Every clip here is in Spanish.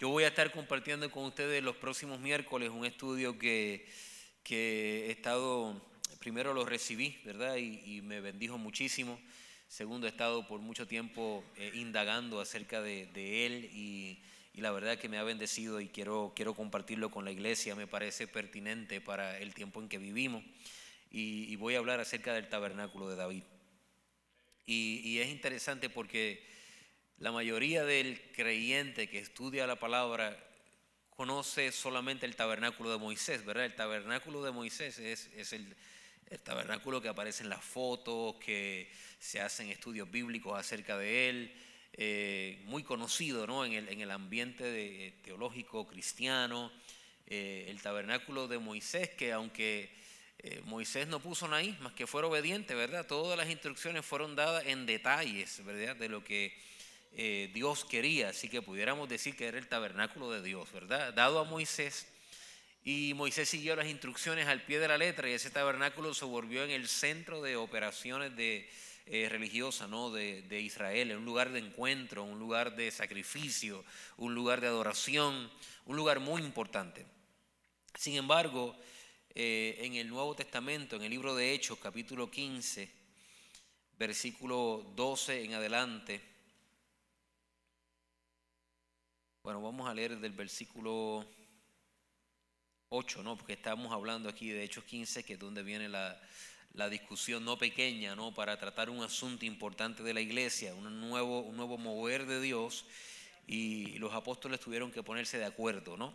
Yo voy a estar compartiendo con ustedes los próximos miércoles un estudio que he estado, primero lo recibí, ¿verdad? Y me bendijo muchísimo. Segundo, he estado por mucho tiempo indagando acerca de él y la verdad que me ha bendecido y quiero compartirlo con la iglesia. Me parece pertinente para el tiempo en que vivimos y voy a hablar acerca del tabernáculo de David. Y es interesante porque la mayoría del creyente que estudia la palabra conoce solamente el tabernáculo de Moisés, ¿verdad? El tabernáculo de Moisés es el tabernáculo que aparece en las fotos, que se hacen estudios bíblicos acerca de él, muy conocido, ¿no? en el ambiente teológico cristiano. El tabernáculo de Moisés, que aunque Moisés no puso nada más que fuera obediente, ¿verdad? Todas las instrucciones fueron dadas en detalles, ¿verdad? De lo que Dios quería, así que pudiéramos decir que era el tabernáculo de Dios, ¿verdad? Dado a Moisés, y Moisés siguió las instrucciones al pie de la letra, y ese tabernáculo se volvió en el centro de operaciones religiosas, ¿no? de Israel, en un lugar de encuentro, un lugar de sacrificio, un lugar de adoración, un lugar muy importante. Sin embargo, en el Nuevo Testamento, en el libro de Hechos, capítulo 15, versículo 12 en adelante. Bueno, vamos a leer del versículo 8, ¿no? Porque estamos hablando aquí de Hechos 15, que es donde viene la discusión no pequeña, ¿no? Para tratar un asunto importante de la iglesia, un nuevo mover de Dios, y los apóstoles tuvieron que ponerse de acuerdo, ¿no?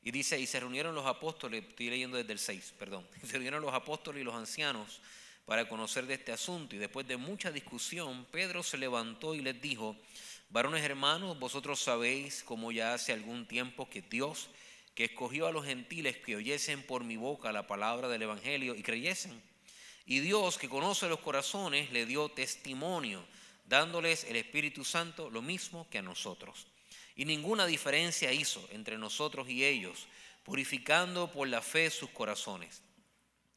Y dice, y se reunieron los apóstoles, estoy leyendo desde el 6, perdón, se reunieron los apóstoles y los ancianos para conocer de este asunto, y después de mucha discusión, Pedro se levantó y les dijo: varones hermanos, vosotros sabéis cómo ya hace algún tiempo que Dios, que escogió a los gentiles que oyesen por mi boca la palabra del evangelio y creyesen. Y Dios, que conoce los corazones, le dio testimonio, dándoles el Espíritu Santo lo mismo que a nosotros. Y ninguna diferencia hizo entre nosotros y ellos, purificando por la fe sus corazones.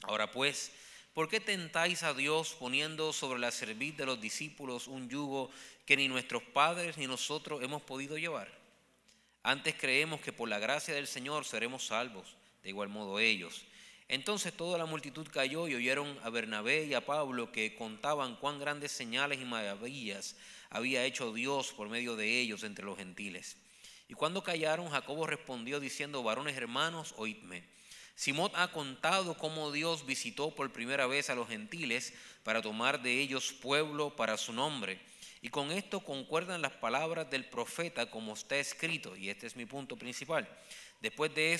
Ahora pues, ¿por qué tentáis a Dios poniendo sobre la cerviz de los discípulos un yugo que ni nuestros padres ni nosotros hemos podido llevar? Antes creemos que por la gracia del Señor seremos salvos, de igual modo ellos. Entonces toda la multitud cayó y oyeron a Bernabé y a Pablo, que contaban cuán grandes señales y maravillas había hecho Dios por medio de ellos entre los gentiles. Y cuando callaron, Jacobo respondió diciendo: varones hermanos, oídme. Simón ha contado cómo Dios visitó por primera vez a los gentiles para tomar de ellos pueblo para su nombre. Y con esto concuerdan las palabras del profeta, como está escrito, y este es mi punto principal. Después de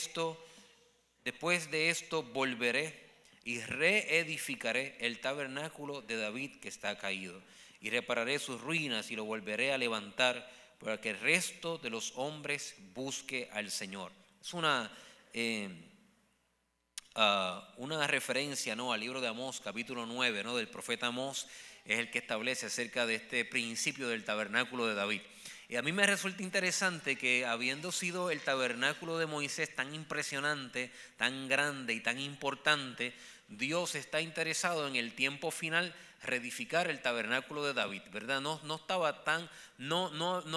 esto volveré y reedificaré el tabernáculo de David que está caído, y repararé sus ruinas y lo volveré a levantar, para que el resto de los hombres busque al Señor. Es una referencia, ¿no?, al libro de Amós, capítulo 9, ¿no?, del profeta Amós. Es el que establece acerca de este principio del tabernáculo de David. Y a mí me resulta interesante que, habiendo sido el tabernáculo de Moisés tan impresionante, tan grande y tan importante, Dios está interesado en el tiempo final reedificar el tabernáculo de David, ¿verdad? No estaba tan, no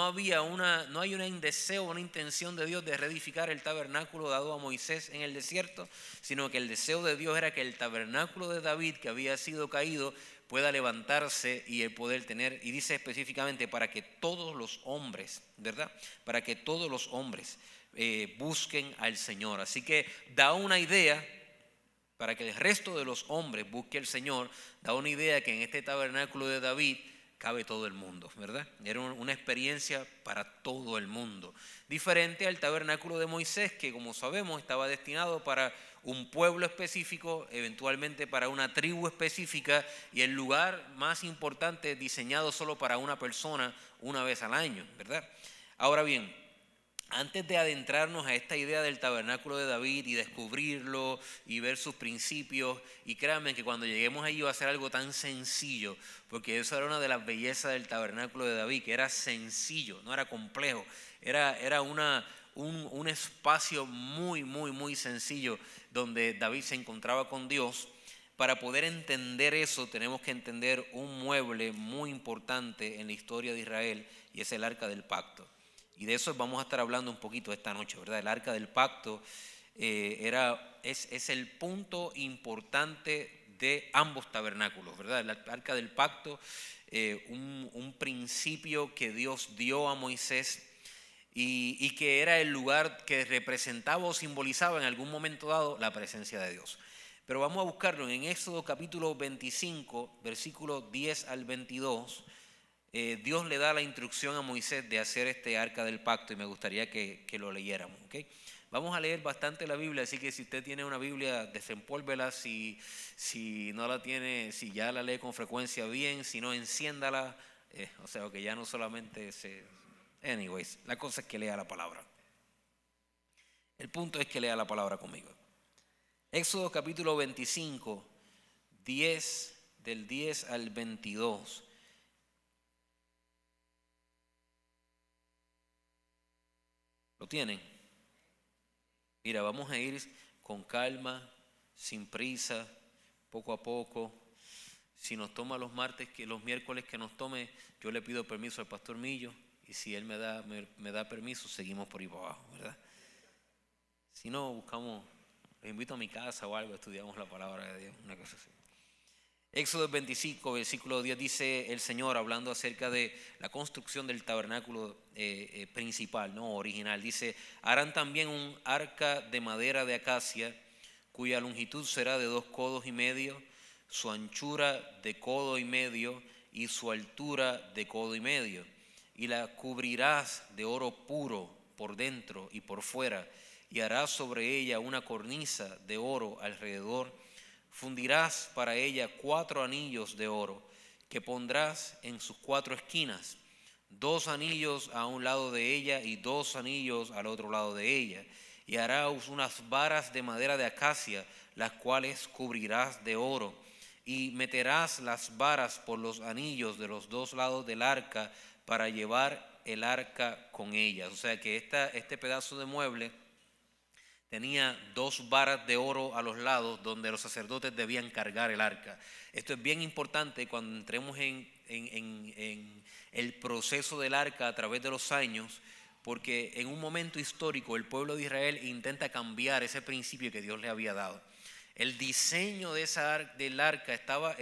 había no hay un deseo, una intención de Dios de reedificar el tabernáculo dado a Moisés en el desierto, sino que el deseo de Dios era que el tabernáculo de David, que había sido caído, pueda levantarse y el poder tener, y dice específicamente, para que todos los hombres, ¿verdad? Para que todos los hombres busquen al Señor. Así que da una idea, para que el resto de los hombres busque al Señor, da una idea que en este tabernáculo de David cabe todo el mundo, ¿verdad? Era una experiencia para todo el mundo. Diferente al tabernáculo de Moisés, que como sabemos estaba destinado para un pueblo específico, eventualmente para una tribu específica, y el lugar más importante diseñado solo para una persona una vez al año, ¿verdad? Ahora bien, antes de adentrarnos a esta idea del tabernáculo de David y descubrirlo y ver sus principios, y créanme que cuando lleguemos allí va a ser algo tan sencillo, porque eso era una de las bellezas del tabernáculo de David, que era sencillo, no era complejo, era un espacio muy, muy, muy sencillo donde David se encontraba con Dios. Para poder entender eso tenemos que entender un mueble muy importante en la historia de Israel, y es el Arca del Pacto. Y de eso vamos a estar hablando un poquito esta noche, ¿verdad? El arca del pacto es el punto importante de ambos tabernáculos, ¿verdad? El arca del pacto, un principio que Dios dio a Moisés y que era el lugar que representaba o simbolizaba en algún momento dado la presencia de Dios. Pero vamos a buscarlo en Éxodo capítulo 25, versículos 10 al 22. Dios le da la instrucción a Moisés de hacer este arca del pacto y me gustaría que lo leyéramos, ¿okay? Vamos a leer bastante la Biblia, así que si usted tiene una Biblia, desempólvela. Si no la tiene, si ya la lee con frecuencia, bien. Si no, enciéndala. O sea, que ya no solamente se... Anyways, la cosa es que lea la palabra. El punto es que lea la palabra conmigo. Éxodo capítulo 25, del 10 al 22. ¿Lo tienen? Mira, vamos a ir con calma, sin prisa, poco a poco. Si nos toma los miércoles que nos tome, yo le pido permiso al pastor Millo y si él me da permiso, seguimos por ahí para abajo, ¿verdad? Si no, buscamos, les invito a mi casa o algo, estudiamos la palabra de Dios, una cosa así. Éxodo 25, versículo 10 dice el Señor hablando acerca de la construcción del tabernáculo principal, no original. Dice, harán también un arca de madera de acacia, cuya longitud será de 2 codos y medio, su anchura de codo y medio y su altura de codo y medio. Y la cubrirás de oro puro por dentro y por fuera, y harás sobre ella una cornisa de oro alrededor. Fundirás para ella 4 anillos de oro que pondrás en sus 4 esquinas, 2 anillos a un lado de ella y 2 anillos al otro lado de ella. Y harás unas varas de madera de acacia, las cuales cubrirás de oro. Y meterás las varas por los anillos de los 2 lados del arca para llevar el arca con ellas. O sea que este pedazo de mueble tenía 2 varas de oro a los lados donde los sacerdotes debían cargar el arca. Esto es bien importante cuando entremos en el proceso del arca a través de los años, porque en un momento histórico el pueblo de Israel intenta cambiar ese principio que Dios le había dado. El diseño del arca estaba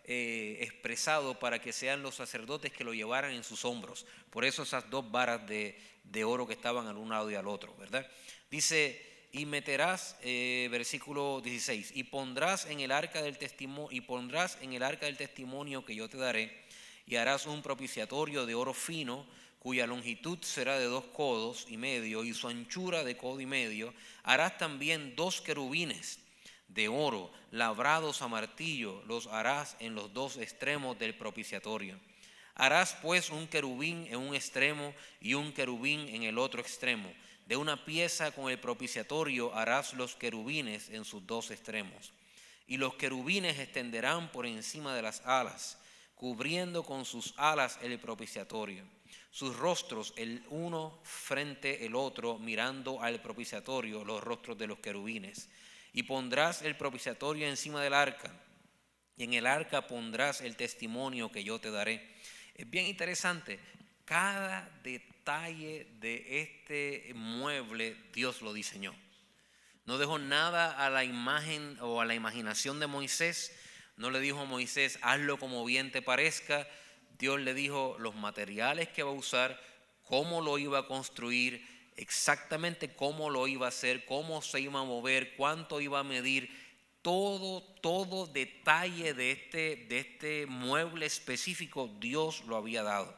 expresado para que sean los sacerdotes que lo llevaran en sus hombros. Por eso esas 2 varas de oro que estaban al un lado y al otro, ¿verdad? Dice, y meterás, versículo 16, y pondrás en el arca del testimonio que yo te daré, y harás un propiciatorio de oro fino, cuya longitud será de 2 codos y medio y su anchura de codo y medio. Harás también 2 querubines de oro labrados a martillo, los harás en los 2 extremos del propiciatorio. Harás pues un querubín en un extremo y un querubín en el otro extremo. De una pieza con el propiciatorio harás los querubines en sus 2 extremos. Y los querubines extenderán por encima de las alas, cubriendo con sus alas el propiciatorio. Sus rostros el uno frente el otro, mirando al propiciatorio, los rostros de los querubines. Y pondrás el propiciatorio encima del arca, y en el arca pondrás el testimonio que yo te daré. Es bien interesante, cada detalle de este mueble Dios lo diseñó. No dejó nada a la imagen o a la imaginación de Moisés. No le dijo a Moisés, hazlo como bien te parezca. Dios le dijo los materiales que va a usar, cómo lo iba a construir, exactamente cómo lo iba a hacer, cómo se iba a mover, cuánto iba a medir. Todo detalle de este mueble específico Dios lo había dado.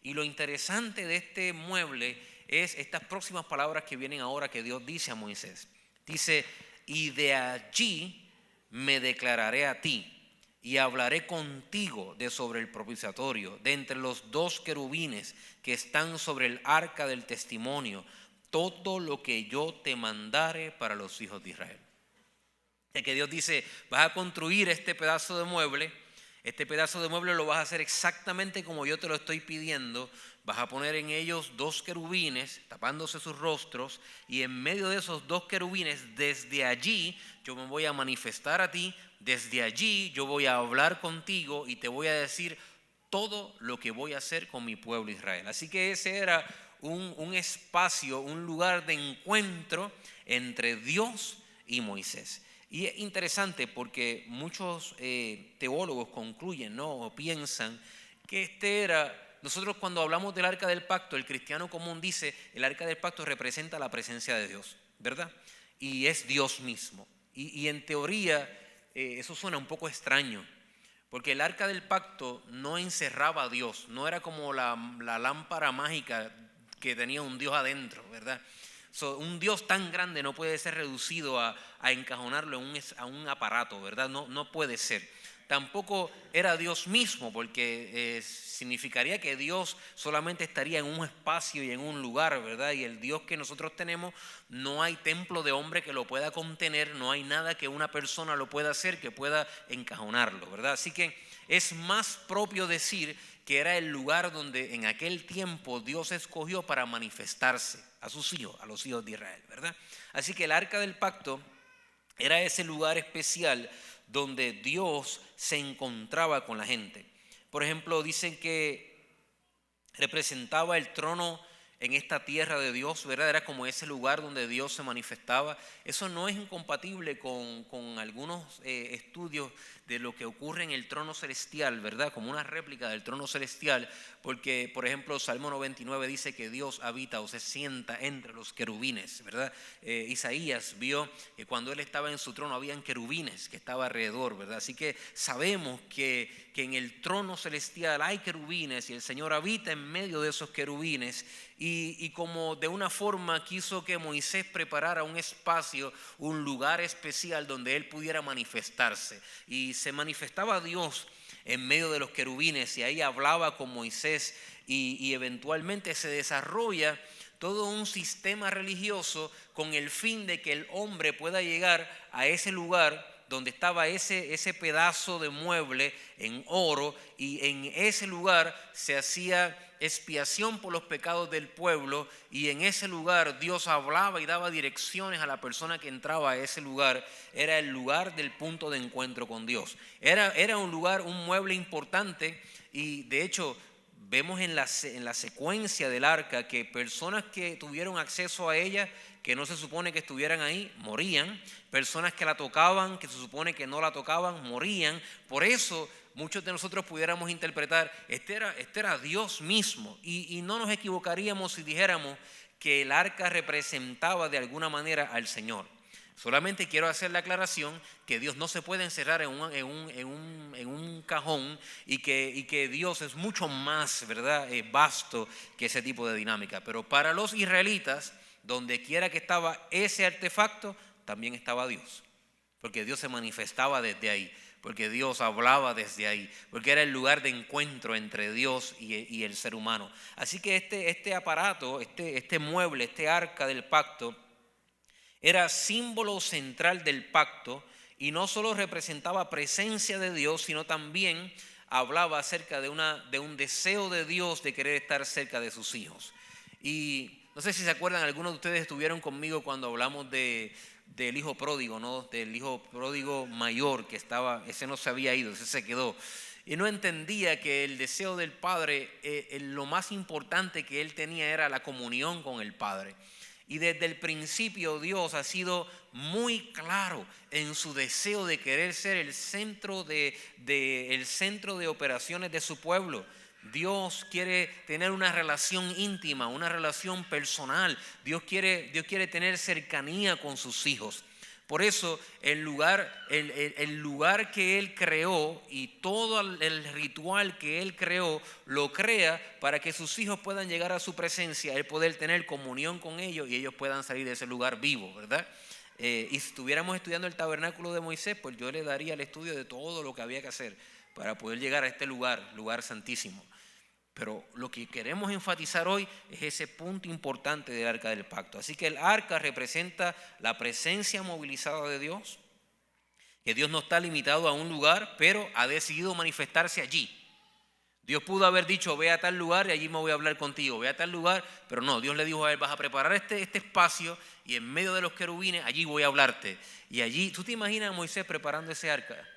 Y lo interesante de este mueble es estas próximas palabras que vienen ahora que Dios dice a Moisés. Dice, y de allí me declararé a ti y hablaré contigo de sobre el propiciatorio, de entre los 2 querubines que están sobre el arca del testimonio, todo lo que yo te mandare para los hijos de Israel. De que Dios dice, vas a construir este pedazo de mueble lo vas a hacer exactamente como yo te lo estoy pidiendo. Vas a poner en ellos 2 querubines tapándose sus rostros, y en medio de esos 2 querubines, desde allí yo me voy a manifestar a ti, desde allí yo voy a hablar contigo y te voy a decir todo lo que voy a hacer con mi pueblo Israel. Así que ese era un espacio, un lugar de encuentro entre Dios y Moisés. Y es interesante porque muchos teólogos concluyen, ¿no? O piensan que nosotros cuando hablamos del arca del pacto, el cristiano común dice, el arca del pacto representa la presencia de Dios, ¿verdad? Y es Dios mismo. Y en teoría eso suena un poco extraño, porque el arca del pacto no encerraba a Dios, no era como la lámpara mágica que tenía un Dios adentro, ¿verdad? Un Dios tan grande no puede ser reducido a encajonarlo a un aparato, ¿verdad? No puede ser. Tampoco era Dios mismo, porque significaría que Dios solamente estaría en un espacio y en un lugar, ¿verdad? Y el Dios que nosotros tenemos, no hay templo de hombre que lo pueda contener, no hay nada que una persona lo pueda hacer que pueda encajonarlo, ¿verdad? Así que es más propio decir que era el lugar donde en aquel tiempo Dios escogió para manifestarse a sus hijos, a los hijos de Israel, ¿verdad? Así que el arca del pacto era ese lugar especial donde Dios se encontraba con la gente. Por ejemplo, dicen que representaba el trono en esta tierra de Dios, ¿verdad? Era como ese lugar donde Dios se manifestaba. Eso no es incompatible con algunos estudios de lo que ocurre en el trono celestial, ¿verdad? Como una réplica del trono celestial, porque, por ejemplo, Salmo 99 dice que Dios habita o se sienta entre los querubines, ¿verdad? Isaías vio que cuando él estaba en su trono habían querubines que estaban alrededor, ¿verdad? Así que sabemos que en el trono celestial hay querubines y el Señor habita en medio de esos querubines, y como de una forma quiso que Moisés preparara un espacio, un lugar especial donde él pudiera manifestarse, y se manifestaba Dios en medio de los querubines y ahí hablaba con Moisés, y eventualmente se desarrolla todo un sistema religioso con el fin de que el hombre pueda llegar a ese lugar donde estaba ese pedazo de mueble en oro, y en ese lugar se hacía expiación por los pecados del pueblo, y en ese lugar Dios hablaba y daba direcciones a la persona que entraba a ese lugar. Era el lugar del punto de encuentro con Dios. Era un lugar, un mueble importante, y de hecho vemos en la secuencia del arca que personas que tuvieron acceso a ella, que no se supone que estuvieran ahí, morían. Personas que la tocaban, que se supone que no la tocaban, morían. Por eso muchos de nosotros pudiéramos interpretar, este era Dios mismo, y no nos equivocaríamos si dijéramos que el arca representaba de alguna manera al Señor. Solamente quiero hacer la aclaración que Dios no se puede encerrar en un cajón, y que Dios es mucho más, ¿verdad?, vasto que ese tipo de dinámica. Pero para los israelitas, donde quiera que estaba ese artefacto, también estaba Dios, porque Dios se manifestaba desde ahí, porque Dios hablaba desde ahí, porque era el lugar de encuentro entre Dios y el ser humano. Así que este aparato, este mueble, este arca del pacto, era símbolo central del pacto, y no solo representaba presencia de Dios, sino también hablaba acerca de un deseo de Dios de querer estar cerca de sus hijos. Y no sé si se acuerdan, algunos de ustedes estuvieron conmigo cuando hablamos del hijo pródigo, ¿no? Del hijo pródigo mayor que estaba, ese no se había ido, ese se quedó. Y no entendía que el deseo del padre, lo más importante que él tenía era la comunión con el Padre. Y desde el principio Dios ha sido muy claro en su deseo de querer ser el centro de operaciones de su pueblo. Dios quiere tener una relación íntima, una relación personal. Dios quiere tener cercanía con sus hijos. Por eso el lugar que Él creó y todo el ritual que Él creó, lo crea para que sus hijos puedan llegar a su presencia, Él poder tener comunión con ellos y ellos puedan salir de ese lugar vivo, ¿verdad? Y si estuviéramos estudiando el tabernáculo de Moisés, pues yo le daría el estudio de todo lo que había que hacer para poder llegar a este lugar santísimo. Pero lo que queremos enfatizar hoy es ese punto importante del arca del pacto. Así que el arca representa la presencia movilizada de Dios, que Dios no está limitado a un lugar, pero ha decidido manifestarse allí. Dios pudo haber dicho, ve a tal lugar y allí me voy a hablar contigo, ve a tal lugar, pero no, Dios le dijo a él, vas a preparar este espacio, y en medio de los querubines allí voy a hablarte. Y allí, ¿tú te imaginas a Moisés preparando ese arca?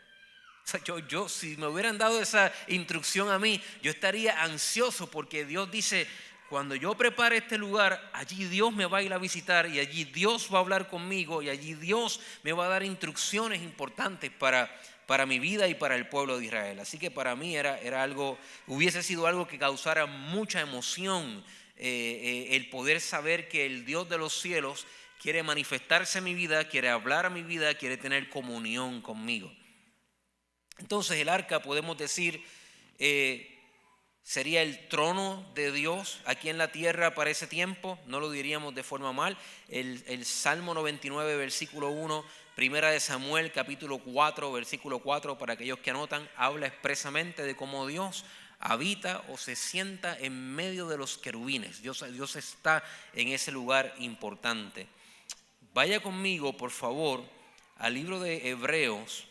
O sea, yo si me hubieran dado esa instrucción a mí, yo estaría ansioso, porque Dios dice: cuando yo prepare este lugar, allí Dios me va a ir a visitar, y allí Dios va a hablar conmigo, y allí Dios me va a dar instrucciones importantes para mi vida y para el pueblo de Israel. Así que para mí era algo, hubiese sido algo que causara mucha emoción, el poder saber que el Dios de los cielos quiere manifestarse en mi vida, quiere hablar a mi vida, quiere tener comunión conmigo. Entonces el arca, podemos decir, sería el trono de Dios aquí en la tierra para ese tiempo. No lo diríamos de forma mal. El Salmo 99, versículo 1, Primera de Samuel, capítulo 4, versículo 4, para aquellos que anotan, habla expresamente de cómo Dios habita o se sienta en medio de los querubines. Dios está en ese lugar importante. Vaya conmigo, por favor, al libro de Hebreos.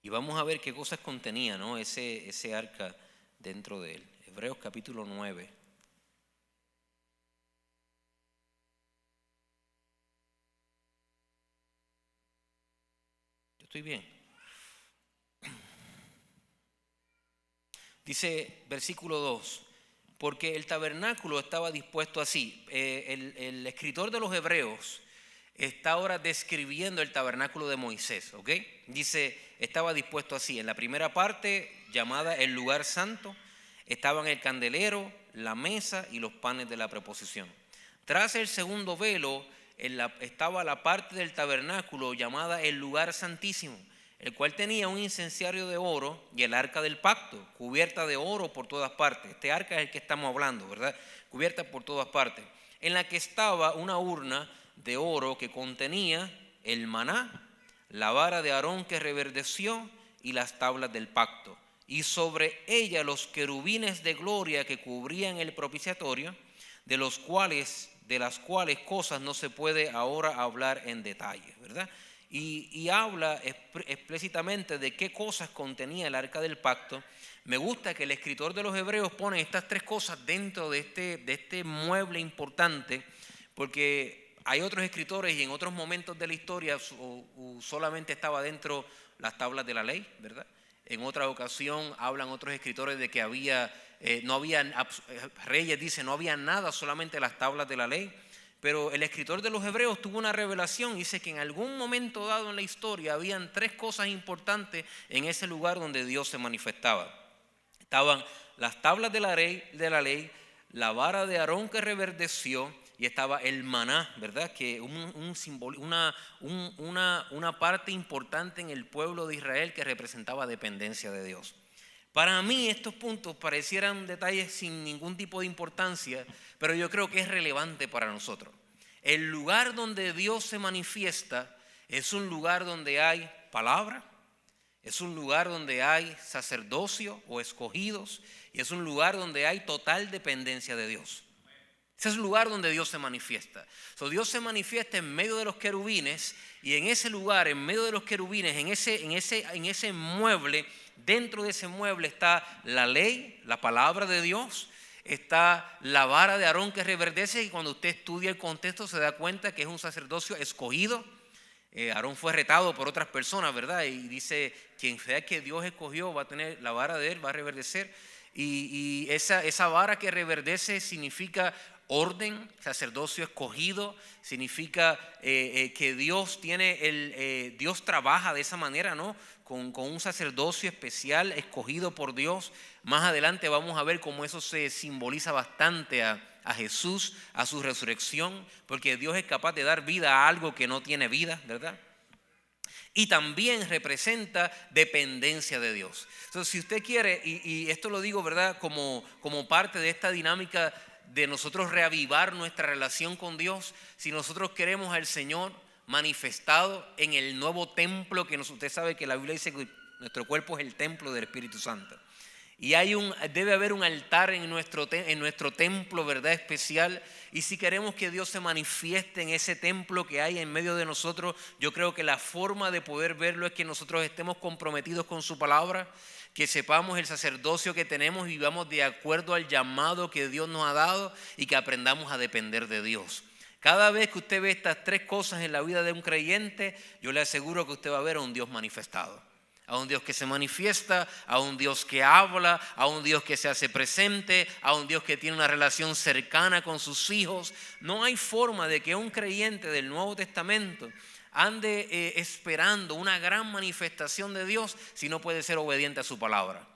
Y vamos a ver qué cosas contenía, ¿no?, ese arca dentro de él. Hebreos capítulo 9. Yo estoy bien. Dice versículo 2: porque el tabernáculo estaba dispuesto así. El escritor de los Hebreos está ahora describiendo el tabernáculo de Moisés, ¿ok? Dice, estaba dispuesto así. En la primera parte, llamada el lugar santo, estaban el candelero, la mesa y los panes de la proposición. Tras el segundo velo estaba la parte del tabernáculo llamada el lugar santísimo, el cual tenía un incenciario de oro y el arca del pacto, cubierta de oro por todas partes. Este arca es el que estamos hablando, ¿verdad? Cubierta por todas partes, en la que estaba una urna de oro que contenía el maná, la vara de Aarón que reverdeció y las tablas del pacto, y sobre ella los querubines de gloria que cubrían el propiciatorio, de las cuales cosas no se puede ahora hablar en detalle, ¿verdad? Y habla explícitamente de qué cosas contenía el arca del pacto. Me gusta que el escritor de los Hebreos pone estas tres cosas dentro de este mueble importante, porque hay otros escritores y en otros momentos de la historia solamente estaba dentro las tablas de la ley, ¿verdad? En otra ocasión hablan otros escritores de que no había Reyes dice, no había nada, solamente las tablas de la ley. Pero el escritor de los Hebreos tuvo una revelación, dice que en algún momento dado en la historia habían tres cosas importantes en ese lugar donde Dios se manifestaba. Estaban las tablas de la ley, la vara de Aarón que reverdeció, y estaba el maná, ¿verdad? Que una parte importante en el pueblo de Israel que representaba dependencia de Dios. Para mí estos puntos parecieran detalles sin ningún tipo de importancia, pero yo creo que es relevante para nosotros. El lugar donde Dios se manifiesta es un lugar donde hay palabra, es un lugar donde hay sacerdocio o escogidos, y es un lugar donde hay total dependencia de Dios. Ese es el lugar donde Dios se manifiesta. Dios se manifiesta en medio de los querubines, y en ese lugar, en medio de los querubines, en ese mueble, dentro de ese mueble está la ley, la palabra de Dios, está la vara de Aarón que reverdece, y cuando usted estudia el contexto se da cuenta que es un sacerdocio escogido. Aarón fue retado por otras personas, ¿verdad? Y dice, quien sea que Dios escogió va a tener la vara de él, va a reverdecer. Y esa vara que reverdece significa orden, sacerdocio escogido, significa que Dios Dios trabaja de esa manera, ¿no? Con un sacerdocio especial escogido por Dios. Más adelante vamos a ver cómo eso se simboliza bastante a Jesús, a su resurrección, porque Dios es capaz de dar vida a algo que no tiene vida, ¿verdad? Y también representa dependencia de Dios. Entonces, si usted quiere, y esto lo digo, ¿verdad?, como parte de esta dinámica de nosotros reavivar nuestra relación con Dios, si nosotros queremos al Señor manifestado en el nuevo templo, que usted sabe que la Biblia dice que nuestro cuerpo es el templo del Espíritu Santo. Y debe haber un altar en nuestro templo, ¿verdad? Especial. Y si queremos que Dios se manifieste en ese templo que hay en medio de nosotros, yo creo que la forma de poder verlo es que nosotros estemos comprometidos con su palabra, que sepamos el sacerdocio que tenemos y vivamos de acuerdo al llamado que Dios nos ha dado y que aprendamos a depender de Dios. Cada vez que usted ve estas tres cosas en la vida de un creyente, yo le aseguro que usted va a ver a un Dios manifestado. A un Dios que se manifiesta, a un Dios que habla, a un Dios que se hace presente, a un Dios que tiene una relación cercana con sus hijos. No hay forma de que un creyente del Nuevo Testamento ande esperando una gran manifestación de Dios si no puede ser obediente a su palabra.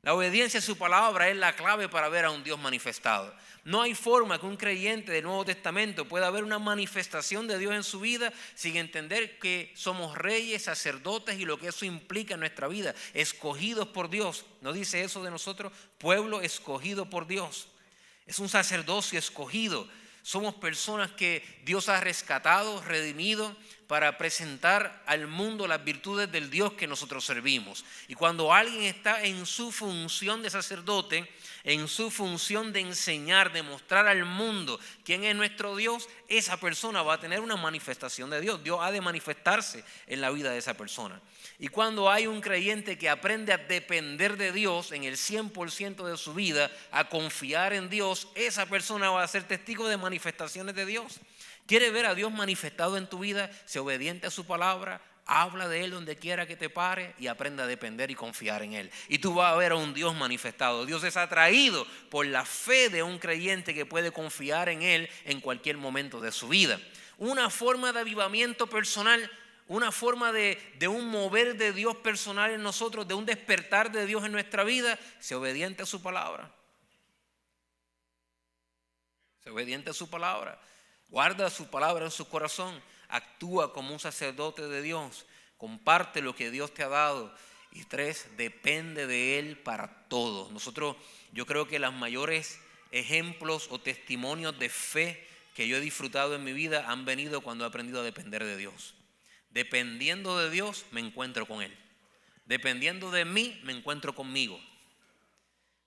La obediencia a su palabra es la clave para ver a un Dios manifestado. No hay forma que un creyente del Nuevo Testamento pueda ver una manifestación de Dios en su vida sin entender que somos reyes, sacerdotes y lo que eso implica en nuestra vida, escogidos por Dios. ¿No dice eso de nosotros? Pueblo escogido por Dios. Es un sacerdocio escogido. Somos personas que Dios ha rescatado, redimido, para presentar al mundo las virtudes del Dios que nosotros servimos. Y cuando alguien está en su función de sacerdote, en su función de enseñar, de mostrar al mundo quién es nuestro Dios, esa persona va a tener una manifestación de Dios. Dios ha de manifestarse en la vida de esa persona. Y cuando hay un creyente que aprende a depender de Dios en el 100% de su vida, a confiar en Dios, esa persona va a ser testigo de manifestaciones de Dios. ¿Quieres ver a Dios manifestado en tu vida? Sé obediente a su palabra, habla de Él donde quiera que te pare y aprenda a depender y confiar en Él. Y tú vas a ver a un Dios manifestado. Dios es atraído por la fe de un creyente que puede confiar en Él en cualquier momento de su vida. Una forma de avivamiento personal, una forma de un mover de Dios personal en nosotros, de un despertar de Dios en nuestra vida, sé obediente a su palabra. Sé obediente a su palabra. Guarda su palabra en su corazón. Actúa como un sacerdote de Dios. Comparte lo que Dios te ha dado. Y 3, depende de Él para todo. Yo creo que los mayores ejemplos o testimonios de fe que yo he disfrutado en mi vida han venido cuando he aprendido a depender de Dios. Dependiendo de Dios, me encuentro con Él. Dependiendo de mí, me encuentro conmigo.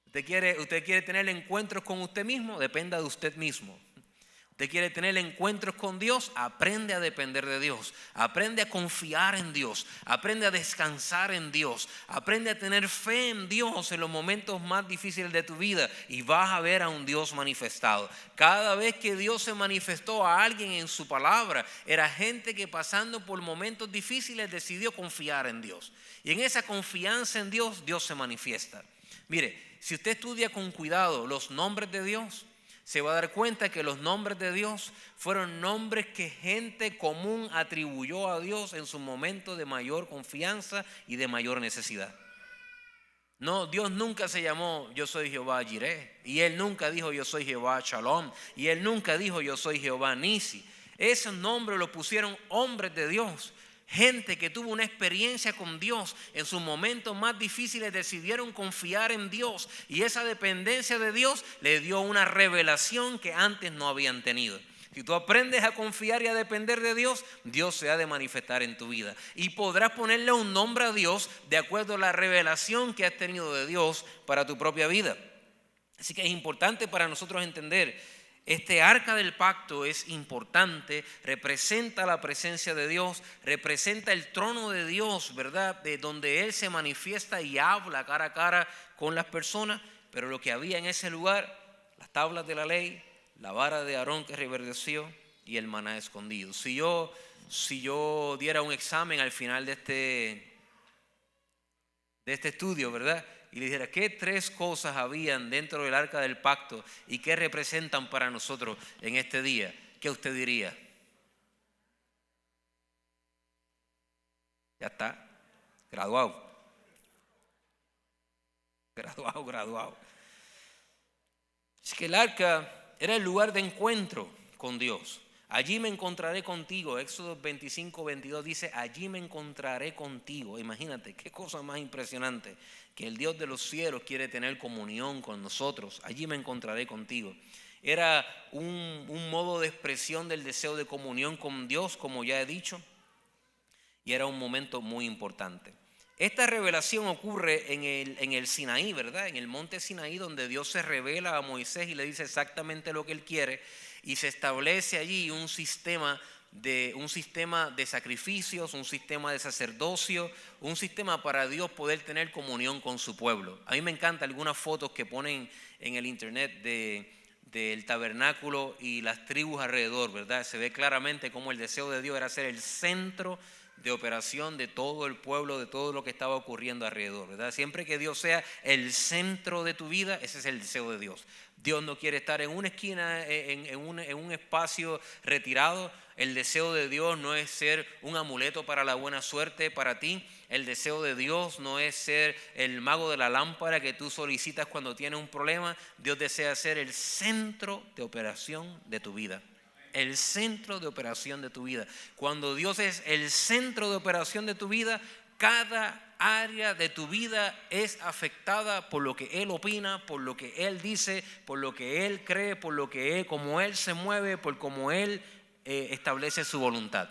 ¿Usted quiere tener encuentros con usted mismo? Dependa de usted mismo. ¿Usted quiere tener encuentros con Dios? Aprende a depender de Dios. Aprende a confiar en Dios. Aprende a descansar en Dios. Aprende a tener fe en Dios en los momentos más difíciles de tu vida y vas a ver a un Dios manifestado. Cada vez que Dios se manifestó a alguien en su palabra, era gente que pasando por momentos difíciles decidió confiar en Dios. Y en esa confianza en Dios, Dios se manifiesta. Mire, si usted estudia con cuidado los nombres de Dios, se va a dar cuenta que los nombres de Dios fueron nombres que gente común atribuyó a Dios en su momento de mayor confianza y de mayor necesidad. No, Dios nunca se llamó yo soy Jehová Jireh, y Él nunca dijo yo soy Jehová Shalom, y Él nunca dijo yo soy Jehová Nisi. Esos nombres los pusieron hombres de Dios. Gente que tuvo una experiencia con Dios en sus momentos más difíciles decidieron confiar en Dios y esa dependencia de Dios le dio una revelación que antes no habían tenido. Si tú aprendes a confiar y a depender de Dios, Dios se ha de manifestar en tu vida y podrás ponerle un nombre a Dios de acuerdo a la revelación que has tenido de Dios para tu propia vida. Así que es importante para nosotros entender. Este arca del pacto es importante, representa la presencia de Dios, representa el trono de Dios, ¿verdad? De donde Él se manifiesta y habla cara a cara con las personas, pero lo que había en ese lugar, las tablas de la ley, la vara de Aarón que reverdeció y el maná escondido. Si yo diera un examen al final de este estudio, ¿verdad? Y le dijera, ¿qué 3 cosas habían dentro del arca del pacto y qué representan para nosotros en este día? ¿Qué usted diría? Ya está, graduado. Es que el arca era el lugar de encuentro con Dios. Allí me encontraré contigo. Éxodo 25:22 dice, allí me encontraré contigo. Imagínate, qué cosa más impresionante, que el Dios de los cielos quiere tener comunión con nosotros. Allí me encontraré contigo. Era un modo de expresión del deseo de comunión con Dios, como ya he dicho, y era un momento muy importante. Esta revelación ocurre en el Sinaí, ¿verdad? En el monte Sinaí, donde Dios se revela a Moisés y le dice exactamente lo que él quiere, y se establece allí un sistema de sacrificios, un sistema de sacerdocio, un sistema para Dios poder tener comunión con su pueblo. A mí me encantan algunas fotos que ponen en el internet del tabernáculo y las tribus alrededor, ¿verdad? Se ve claramente cómo el deseo de Dios era ser el centro de operación de todo el pueblo, de todo lo que estaba ocurriendo alrededor, ¿verdad? Siempre que Dios sea el centro de tu vida, ese es el deseo de Dios. Dios no quiere estar en una esquina, en un espacio retirado. El deseo de Dios no es ser un amuleto para la buena suerte para ti. El deseo de Dios no es ser el mago de la lámpara que tú solicitas cuando tienes un problema. Dios desea ser el centro de operación de tu vida. El centro de operación de tu vida. Cuando Dios es el centro de operación de tu vida, cada área de tu vida es afectada por lo que Él opina, por lo que Él dice, por lo que Él cree, por lo que Él, como Él se mueve, por cómo Él establece su voluntad.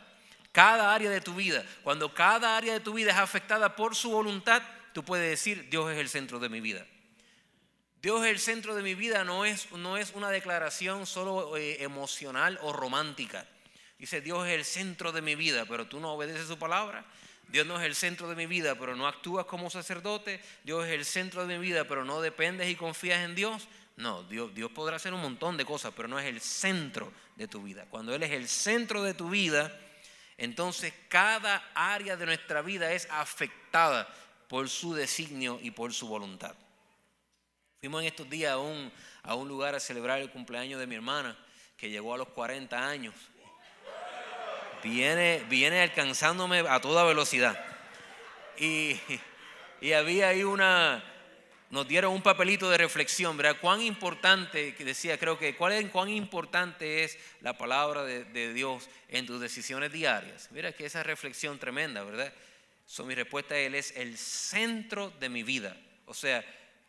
Cada área de tu vida, cuando cada área de tu vida es afectada por su voluntad, tú puedes decir, Dios es el centro de mi vida. Dios es el centro de mi vida no es una declaración solo emocional o romántica. Dice, Dios es el centro de mi vida, pero tú no obedeces su palabra. Dios no es el centro de mi vida, pero no actúas como sacerdote. Dios es el centro de mi vida, pero no dependes y confías en Dios. No, Dios podrá hacer un montón de cosas, pero no es el centro de tu vida. Cuando Él es el centro de tu vida, entonces cada área de nuestra vida es afectada por su designio y por su voluntad. Fuimos en estos días a un lugar a celebrar el cumpleaños de mi hermana, que llegó a los 40 años. Viene alcanzándome a toda velocidad. Y había ahí nos dieron un papelito de reflexión, ¿verdad? Cuán importante, que decía, cuán importante es la palabra de Dios en tus decisiones diarias. Mira que esa reflexión tremenda, ¿verdad? Mi respuesta a Él es el centro de mi vida. O sea,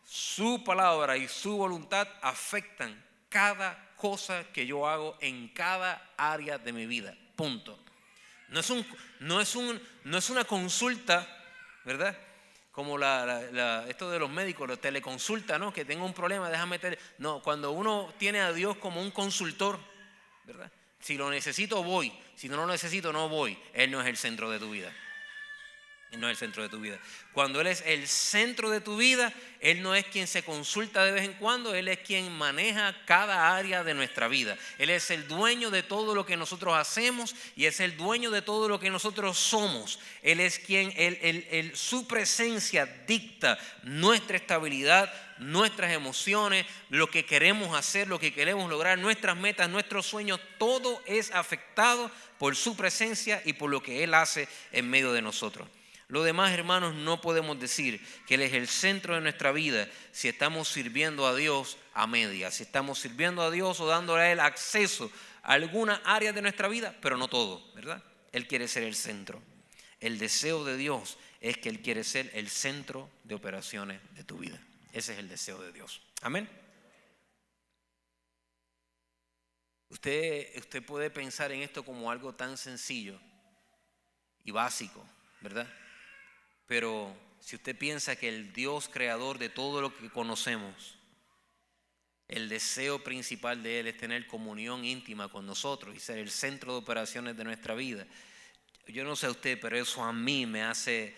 su palabra y su voluntad afectan cada cosa que yo hago en cada área de mi vida. Punto. No es una consulta, ¿verdad? Como esto de los médicos, la teleconsulta, ¿no? Que tengo un problema, déjame No, cuando uno tiene a Dios como un consultor, ¿verdad? Si lo necesito, voy. Si no lo necesito, no voy. Él no es el centro de tu vida. Él no es el centro de tu vida. Cuando Él es el centro de tu vida, Él no es quien se consulta de vez en cuando, Él es quien maneja cada área de nuestra vida. Él es el dueño de todo lo que nosotros hacemos y es el dueño de todo lo que nosotros somos. Él es quien, su presencia dicta nuestra estabilidad, nuestras emociones, lo que queremos hacer, lo que queremos lograr, nuestras metas, nuestros sueños. Todo es afectado por su presencia y por lo que Él hace en medio de nosotros. Lo demás, hermanos, no podemos decir que Él es el centro de nuestra vida si estamos sirviendo a Dios a medias, si estamos sirviendo a Dios o dándole a Él acceso a alguna área de nuestra vida, pero no todo, ¿verdad? Él quiere ser el centro. El deseo de Dios es que Él quiere ser el centro de operaciones de tu vida. Ese es el deseo de Dios. Amén. Usted puede pensar en esto como algo tan sencillo y básico, ¿verdad? Pero si usted piensa que el Dios creador de todo lo que conocemos, el deseo principal de Él es tener comunión íntima con nosotros y ser el centro de operaciones de nuestra vida, yo no sé a usted, pero eso a mí me hace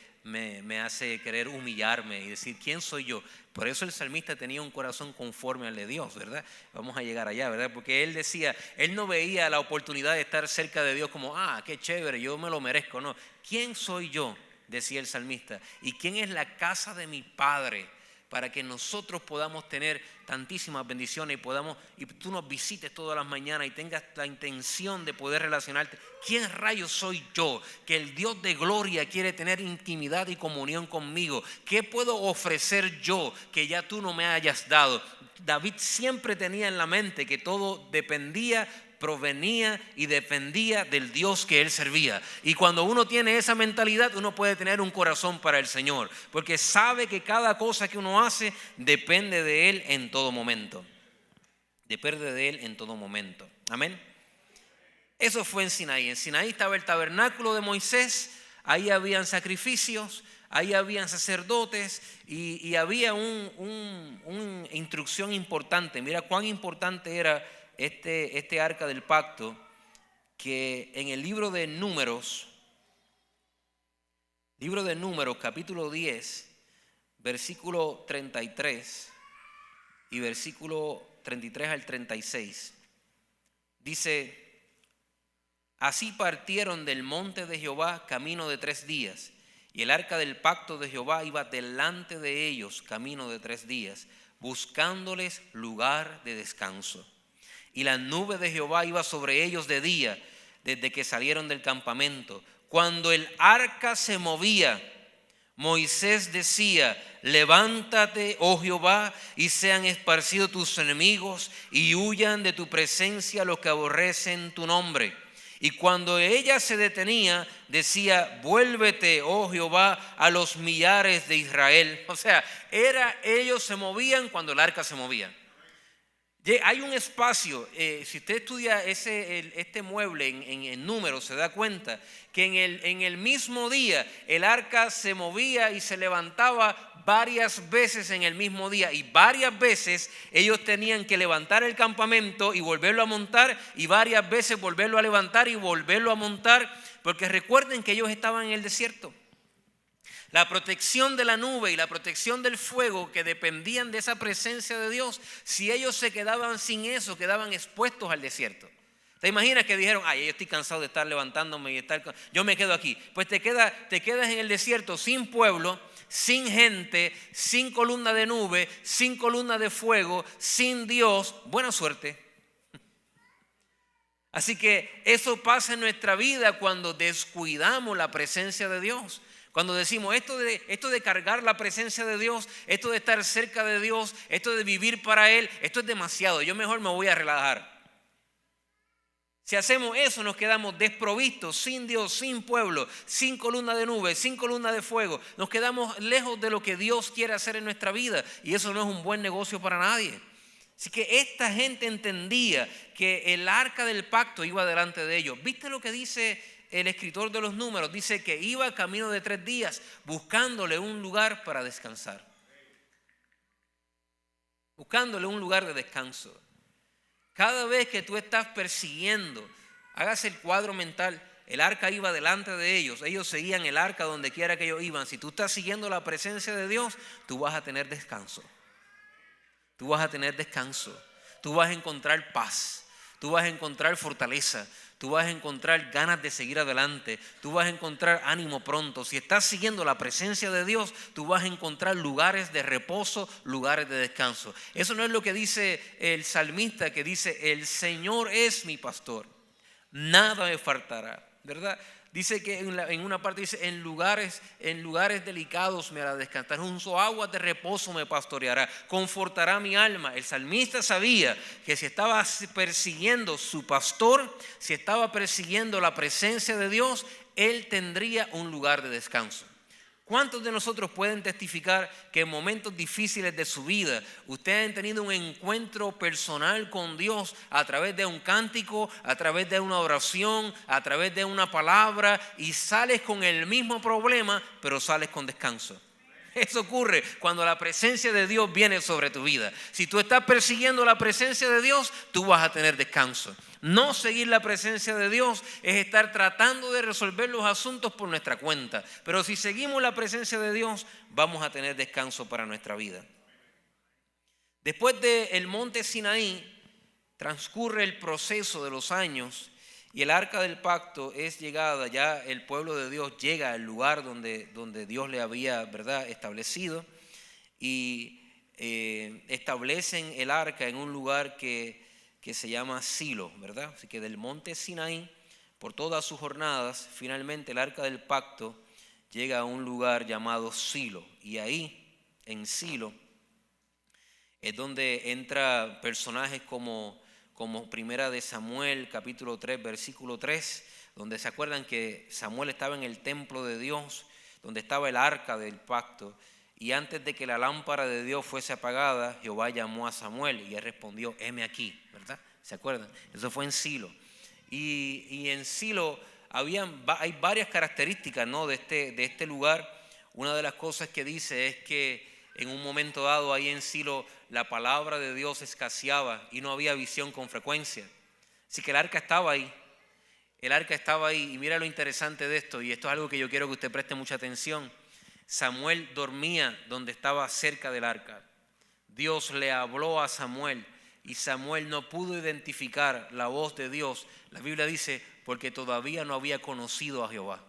querer humillarme y decir, ¿quién soy yo? Por eso el salmista tenía un corazón conforme al de Dios, ¿verdad? Vamos a llegar allá, ¿verdad? Porque él decía, él no veía la oportunidad de estar cerca de Dios como, qué chévere, yo me lo merezco. No, ¿quién soy yo? Decía el salmista. ¿Y quién es la casa de mi Padre para que nosotros podamos tener tantísimas bendiciones y tú nos visites todas las mañanas y tengas la intención de poder relacionarte? ¿Quién rayos soy yo que el Dios de gloria quiere tener intimidad y comunión conmigo? ¿Qué puedo ofrecer yo que ya tú no me hayas dado? David siempre tenía en la mente que todo dependía, provenía y dependía del Dios que él servía. Y cuando uno tiene esa mentalidad, uno puede tener un corazón para el Señor, porque sabe que cada cosa que uno hace depende de Él en todo momento. Depende de Él en todo momento. Amén. Eso fue en Sinaí. En Sinaí estaba el tabernáculo de Moisés. Ahí habían sacrificios, ahí habían sacerdotes y había una instrucción importante. Mira cuán importante era este arca del pacto, que en el libro de Números capítulo 10, versículo 33 y versículo 33 al 36, dice: así partieron del monte de Jehová camino de 3 días, y el arca del pacto de Jehová iba delante de ellos camino de 3 días, buscándoles lugar de descanso. Y la nube de Jehová iba sobre ellos de día, desde que salieron del campamento. Cuando el arca se movía, Moisés decía: levántate, oh Jehová, y sean esparcidos tus enemigos, y huyan de tu presencia los que aborrecen tu nombre. Y cuando ella se detenía, decía: vuélvete, oh Jehová, a los millares de Israel. O sea, ellos se movían cuando el arca se movía. Hay un espacio, si usted estudia este mueble en Números, se da cuenta que en el mismo día el arca se movía y se levantaba varias veces en el mismo día, y varias veces ellos tenían que levantar el campamento y volverlo a montar, y varias veces volverlo a levantar y volverlo a montar, porque recuerden que ellos estaban en el desierto. La protección de la nube y la protección del fuego, que dependían de esa presencia de Dios, si ellos se quedaban sin eso, quedaban expuestos al desierto. ¿Te imaginas que dijeron: ay, yo estoy cansado de estar levantándome yo me quedo aquí? Pues te quedas en el desierto sin pueblo, sin gente, sin columna de nube, sin columna de fuego, sin Dios. Buena suerte. Así que eso pasa en nuestra vida cuando descuidamos la presencia de Dios. Cuando decimos esto de cargar la presencia de Dios, esto de estar cerca de Dios, esto de vivir para Él, esto es demasiado, yo mejor me voy a relajar. Si hacemos eso, nos quedamos desprovistos, sin Dios, sin pueblo, sin columna de nube, sin columna de fuego. Nos quedamos lejos de lo que Dios quiere hacer en nuestra vida, y eso no es un buen negocio para nadie. Así que esta gente entendía que el arca del pacto iba delante de ellos. ¿Viste lo que dice el escritor de los Números? Dice que iba camino de 3 días buscándole un lugar para descansar. Buscándole un lugar de descanso. Cada vez que tú estás persiguiendo, hágase el cuadro mental. El arca iba delante de ellos. Ellos seguían el arca donde quiera que ellos iban. Si tú estás siguiendo la presencia de Dios, tú vas a tener descanso. Tú vas a tener descanso. Tú vas a encontrar paz. Tú vas a encontrar fortaleza. Tú vas a encontrar ganas de seguir adelante. Tú vas a encontrar ánimo pronto. Si estás siguiendo la presencia de Dios, tú vas a encontrar lugares de reposo, lugares de descanso. Eso no es lo que dice el salmista, que dice: el Señor es mi pastor, nada me faltará, ¿verdad? Dice que en una parte dice: en lugares delicados me hará descansar, junto a aguas de reposo me pastoreará, confortará mi alma. El salmista sabía que si estaba persiguiendo su pastor, si estaba persiguiendo la presencia de Dios, él tendría un lugar de descanso. ¿Cuántos de nosotros pueden testificar que en momentos difíciles de su vida ustedes han tenido un encuentro personal con Dios a través de un cántico, a través de una oración, a través de una palabra, y sales con el mismo problema, pero sales con descanso? Eso ocurre cuando la presencia de Dios viene sobre tu vida. Si tú estás persiguiendo la presencia de Dios, tú vas a tener descanso. No seguir la presencia de Dios es estar tratando de resolver los asuntos por nuestra cuenta. Pero si seguimos la presencia de Dios, vamos a tener descanso para nuestra vida. Después del monte Sinaí, transcurre el proceso de los años y el arca del pacto es llegada. Ya el pueblo de Dios llega al lugar donde Dios le había, ¿verdad?, establecido, y establecen el arca en un lugar que se llama Silo, ¿verdad? Así que del monte Sinaí, por todas sus jornadas, finalmente el arca del pacto llega a un lugar llamado Silo, y ahí en Silo es donde entra personajes como Primera de Samuel, capítulo 3, versículo 3, donde se acuerdan que Samuel estaba en el templo de Dios, donde estaba el arca del pacto, y antes de que la lámpara de Dios fuese apagada, Jehová llamó a Samuel y él respondió: heme aquí, ¿verdad? ¿Se acuerdan? Eso fue en Silo. Y en Silo hay varias características, ¿no?, de este lugar. una de las cosas que dice es que en un momento dado ahí en Silo la palabra de Dios escaseaba y no había visión con frecuencia. Así que el arca estaba ahí. El arca estaba ahí y mira lo interesante de esto, y esto es algo que yo quiero que usted preste mucha atención. Samuel dormía donde estaba cerca del arca. Dios le habló a Samuel y Samuel no pudo identificar la voz de Dios. La Biblia dice, porque todavía no había conocido a Jehová.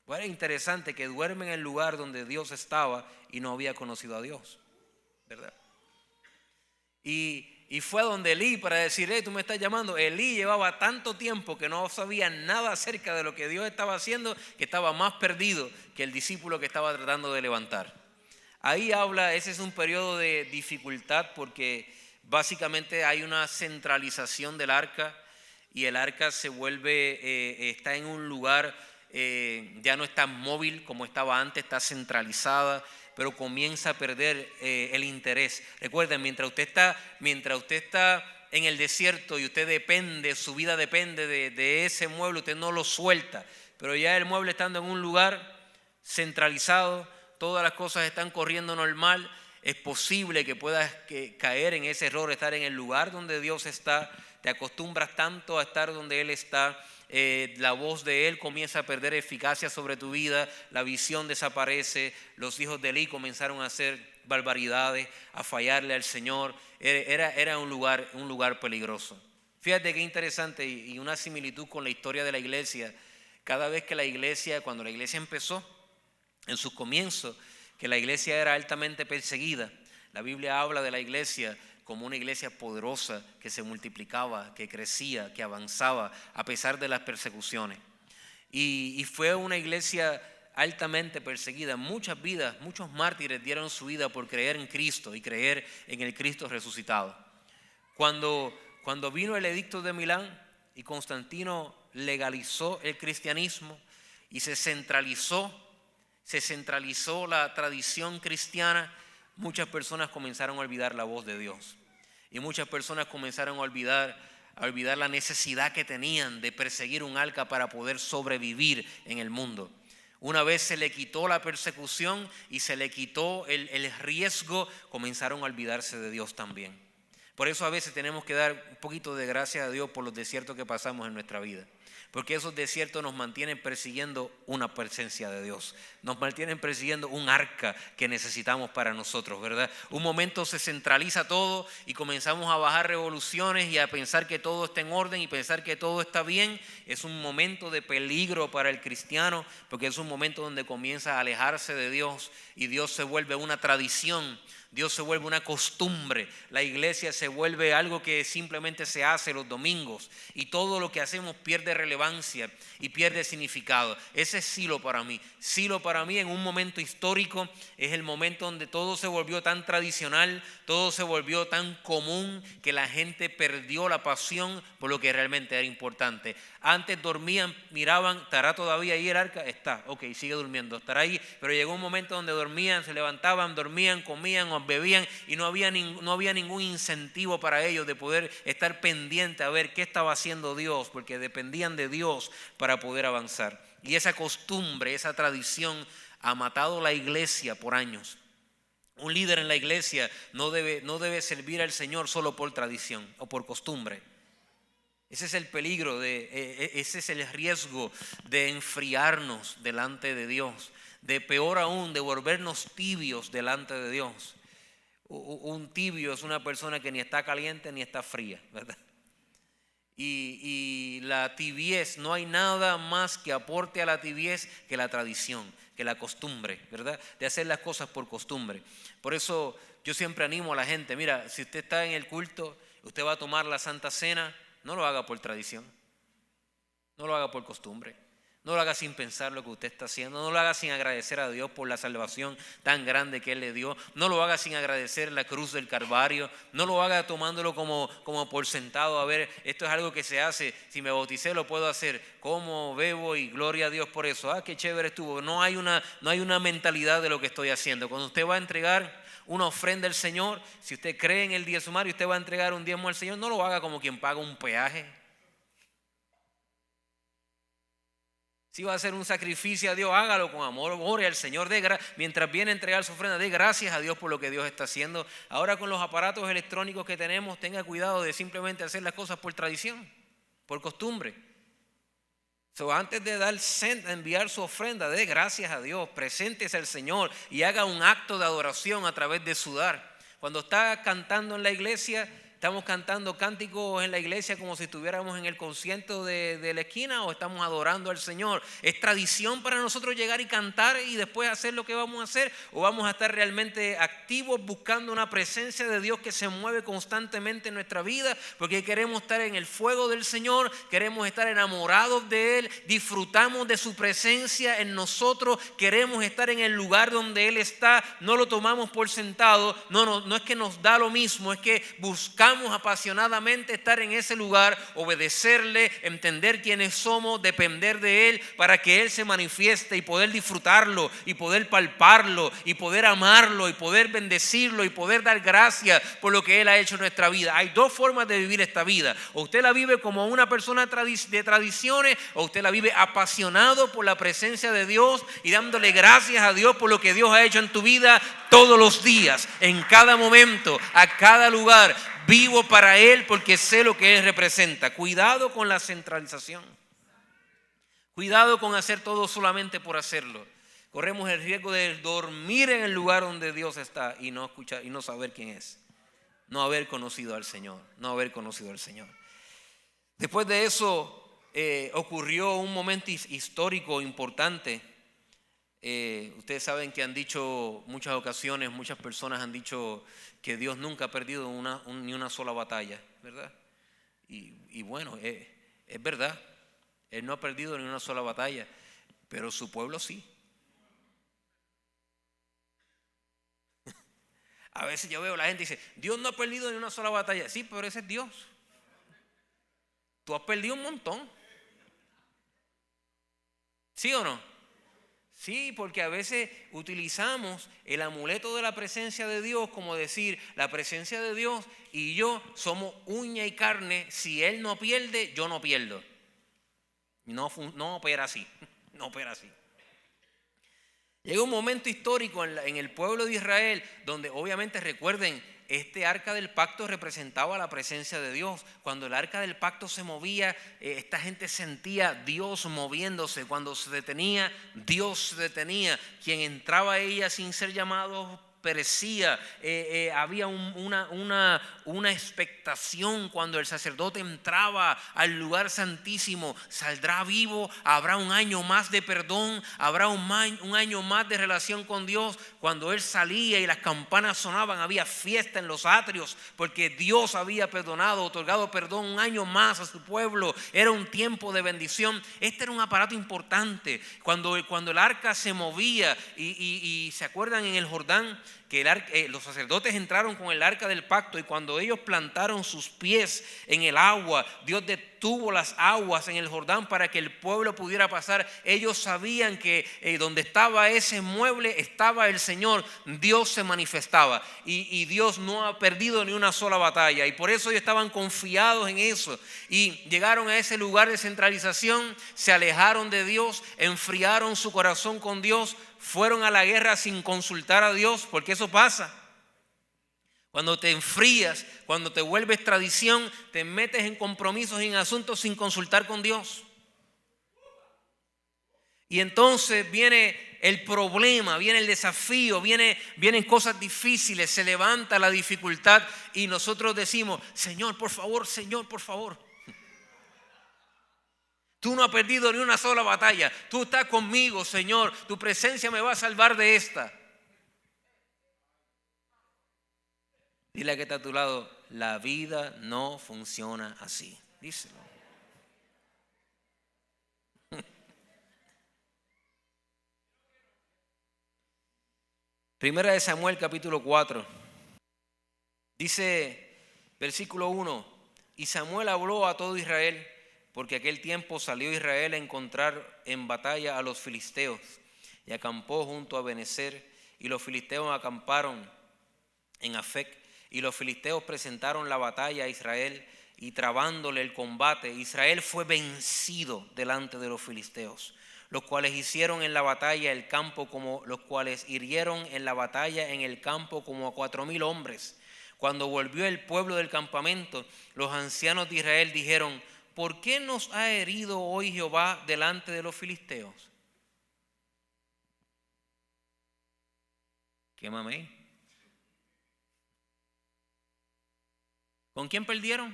Bueno, es interesante que duerme en el lugar donde Dios estaba y no había conocido a Dios, ¿verdad? Y fue a donde Elí para decir, tú me estás llamando. Elí llevaba tanto tiempo que no sabía nada acerca de lo que Dios estaba haciendo, que estaba más perdido que el discípulo que estaba tratando de levantar. Ahí habla, ese es un periodo de dificultad porque básicamente hay una centralización del arca y el arca se vuelve, está en un lugar, ya no está móvil como estaba antes, está centralizada, pero comienza a perder el interés. Recuerden, mientras usted está en el desierto y usted depende, su vida depende de ese mueble, usted no lo suelta, pero ya el mueble estando en un lugar centralizado, todas las cosas están corriendo normal, es posible que puedas caer en ese error, estar en el lugar donde Dios está, te acostumbras tanto a estar donde Él está, la voz de Él comienza a perder eficacia sobre tu vida, la visión desaparece, los hijos de Elí comenzaron a hacer barbaridades, a fallarle al Señor, era un lugar peligroso. Fíjate qué interesante y una similitud con la historia de la iglesia. Cada vez que cuando la iglesia empezó, en sus comienzos, que la iglesia era altamente perseguida. La Biblia habla de la iglesia como una iglesia poderosa que se multiplicaba, que crecía, que avanzaba a pesar de las persecuciones. Y fue una iglesia altamente perseguida. Muchas vidas, muchos mártires dieron su vida por creer en Cristo y creer en el Cristo resucitado. Cuando vino el edicto de Milán y Constantino legalizó el cristianismo y se centralizó la tradición cristiana, muchas personas comenzaron a olvidar la voz de Dios. Y muchas personas comenzaron a olvidar la necesidad que tenían de perseguir un arca para poder sobrevivir en el mundo. Una vez se le quitó la persecución y se le quitó el riesgo, comenzaron a olvidarse de Dios también. Por eso a veces tenemos que dar un poquito de gracias a Dios por los desiertos que pasamos en nuestra vida. Porque esos desiertos nos mantienen persiguiendo una presencia de Dios. Nos mantienen persiguiendo un arca que necesitamos para nosotros, ¿verdad? Un momento se centraliza todo y comenzamos a bajar revoluciones y a pensar que todo está en orden y pensar que todo está bien. Es un momento de peligro para el cristiano porque es un momento donde comienza a alejarse de Dios y Dios se vuelve una tradición. Dios se vuelve una costumbre, la iglesia se vuelve algo que simplemente se hace los domingos y todo lo que hacemos pierde relevancia y pierde significado. Ese es Silo para mí. Silo para mí en un momento histórico es el momento donde todo se volvió tan tradicional, todo se volvió tan común que la gente perdió la pasión por lo que realmente era importante. Antes dormían, miraban, ¿estará todavía ahí el arca? Está, ok, sigue durmiendo, estará ahí, pero llegó un momento donde dormían, se levantaban, dormían, comían o bebían y no había ningún incentivo para ellos de poder estar pendiente a ver qué estaba haciendo Dios, porque dependían de Dios para poder avanzar. Y esa costumbre, esa tradición ha matado la iglesia por años. Un líder en la iglesia no debe servir al Señor solo por tradición o por costumbre. Ese es el peligro, ese es el riesgo de enfriarnos delante de Dios, de peor aún, de volvernos tibios delante de Dios. Un tibio es una persona que ni está caliente ni está fría, ¿verdad? Y la tibiez, no hay nada más que aporte a la tibiez que la tradición, que la costumbre, ¿verdad? De hacer las cosas por costumbre. Por eso yo siempre animo a la gente, mira, si usted está en el culto, usted va a tomar la Santa Cena, no lo haga por tradición, no lo haga por costumbre, no lo haga sin pensar lo que usted está haciendo, no lo haga sin agradecer a Dios por la salvación tan grande que Él le dio, no lo haga sin agradecer la cruz del Calvario, no lo haga tomándolo como por sentado, a ver, esto es algo que se hace, si me bauticé lo puedo hacer, como, bebo y gloria a Dios por eso, qué chévere estuvo. No hay una mentalidad de lo que estoy haciendo. Cuando usted va a entregar una ofrenda al Señor, si usted cree en el diezmario y usted va a entregar un diezmo al Señor, no lo haga como quien paga un peaje. Si va a hacer un sacrificio a Dios, hágalo con amor, ore al Señor, mientras viene a entregar su ofrenda, dé gracias a Dios por lo que Dios está haciendo. Ahora con los aparatos electrónicos que tenemos, tenga cuidado de simplemente hacer las cosas por tradición, por costumbre. Antes de enviar su ofrenda, dé gracias a Dios, preséntese al Señor y haga un acto de adoración a través de su dar. Cuando está cantando en la iglesia, estamos cantando cánticos en la iglesia como si estuviéramos en el concierto de la esquina, o estamos adorando al Señor. ¿Es tradición para nosotros llegar y cantar y después hacer lo que vamos a hacer? ¿O vamos a estar realmente activos buscando una presencia de Dios que se mueve constantemente en nuestra vida? Porque queremos estar en el fuego del Señor, queremos estar enamorados de Él, disfrutamos de su presencia en nosotros, queremos estar en el lugar donde Él está, no lo tomamos por sentado, no es que nos da lo mismo, es que buscamos apasionadamente estar en ese lugar, obedecerle, entender quiénes somos, depender de Él para que Él se manifieste y poder disfrutarlo y poder palparlo y poder amarlo y poder bendecirlo y poder dar gracias por lo que Él ha hecho en nuestra vida. Hay dos formas de vivir esta vida: o usted la vive como una persona de tradiciones, o usted la vive apasionado por la presencia de Dios y dándole gracias a Dios por lo que Dios ha hecho en tu vida todos los días, en cada momento, a cada lugar. Vivo para Él porque sé lo que Él representa. Cuidado con la centralización. Cuidado con hacer todo solamente por hacerlo. Corremos el riesgo de dormir en el lugar donde Dios está y no escuchar y no saber quién es. No haber conocido al Señor. Después de eso ocurrió un momento histórico importante. Ustedes saben que han dicho muchas ocasiones, muchas personas han dicho que Dios nunca ha perdido ni una sola batalla, ¿verdad? Y bueno, es verdad, Él no ha perdido ni una sola batalla, pero su pueblo sí. A veces yo veo a la gente y dice, Dios no ha perdido ni una sola batalla. Sí, pero ese es Dios. Tú has perdido un montón. ¿Sí o no? Sí, porque a veces utilizamos el amuleto de la presencia de Dios como decir, la presencia de Dios y yo somos uña y carne. Si Él no pierde, yo no pierdo. No opera así, no opera así. Llega un momento histórico en el pueblo de Israel donde obviamente recuerden, este arca del pacto representaba la presencia de Dios. Cuando el arca del pacto se movía, esta gente sentía Dios moviéndose. Cuando se detenía, Dios se detenía. Quien entraba a ella sin ser llamado perecía. Había una expectación cuando el sacerdote entraba al lugar santísimo. Saldrá vivo, habrá un año más de perdón, habrá un año más de relación con Dios. Cuando él salía y las campanas sonaban, había fiesta en los atrios porque Dios había perdonado, otorgado perdón un año más a su pueblo. Era un tiempo de bendición. Este era un aparato importante. Cuando el arca se movía y se acuerdan en el Jordán que los sacerdotes entraron con el arca del pacto, y cuando ellos plantaron sus pies en el agua, Dios detuvo las aguas en el Jordán para que el pueblo pudiera pasar. Ellos sabían que donde estaba ese mueble estaba el Señor. Dios se manifestaba y Dios no ha perdido ni una sola batalla, y por eso ellos estaban confiados en eso y llegaron a ese lugar de centralización. Se alejaron de Dios, enfriaron su corazón con Dios, fueron a la guerra sin consultar a Dios, porque eso pasa. Cuando te enfrías, cuando te vuelves tradición, te metes en compromisos y en asuntos sin consultar con Dios. Y entonces viene el problema, viene el desafío, vienen cosas difíciles, se levanta la dificultad y nosotros decimos, Señor, por favor, Señor, por favor. Tú no has perdido ni una sola batalla. Tú estás conmigo, Señor. Tu presencia me va a salvar de esta. Dile a que está a tu lado, la vida no funciona así. Díselo. Primera de Samuel capítulo 4. Dice versículo 1. Y Samuel habló a todo Israel, porque aquel tiempo salió Israel a encontrar en batalla a los filisteos y acampó junto a Benezer, y los filisteos acamparon en Afec, y los filisteos presentaron la batalla a Israel y trabándole el combate, Israel fue vencido delante de los filisteos. los cuales hicieron en la batalla el campo como los cuales hirieron en la batalla en el campo como a 4,000 hombres. Cuando volvió el pueblo del campamento, los ancianos de Israel dijeron: ¿por qué nos ha herido hoy Jehová delante de los filisteos? ¿Qué mamey? ¿Con quién perdieron?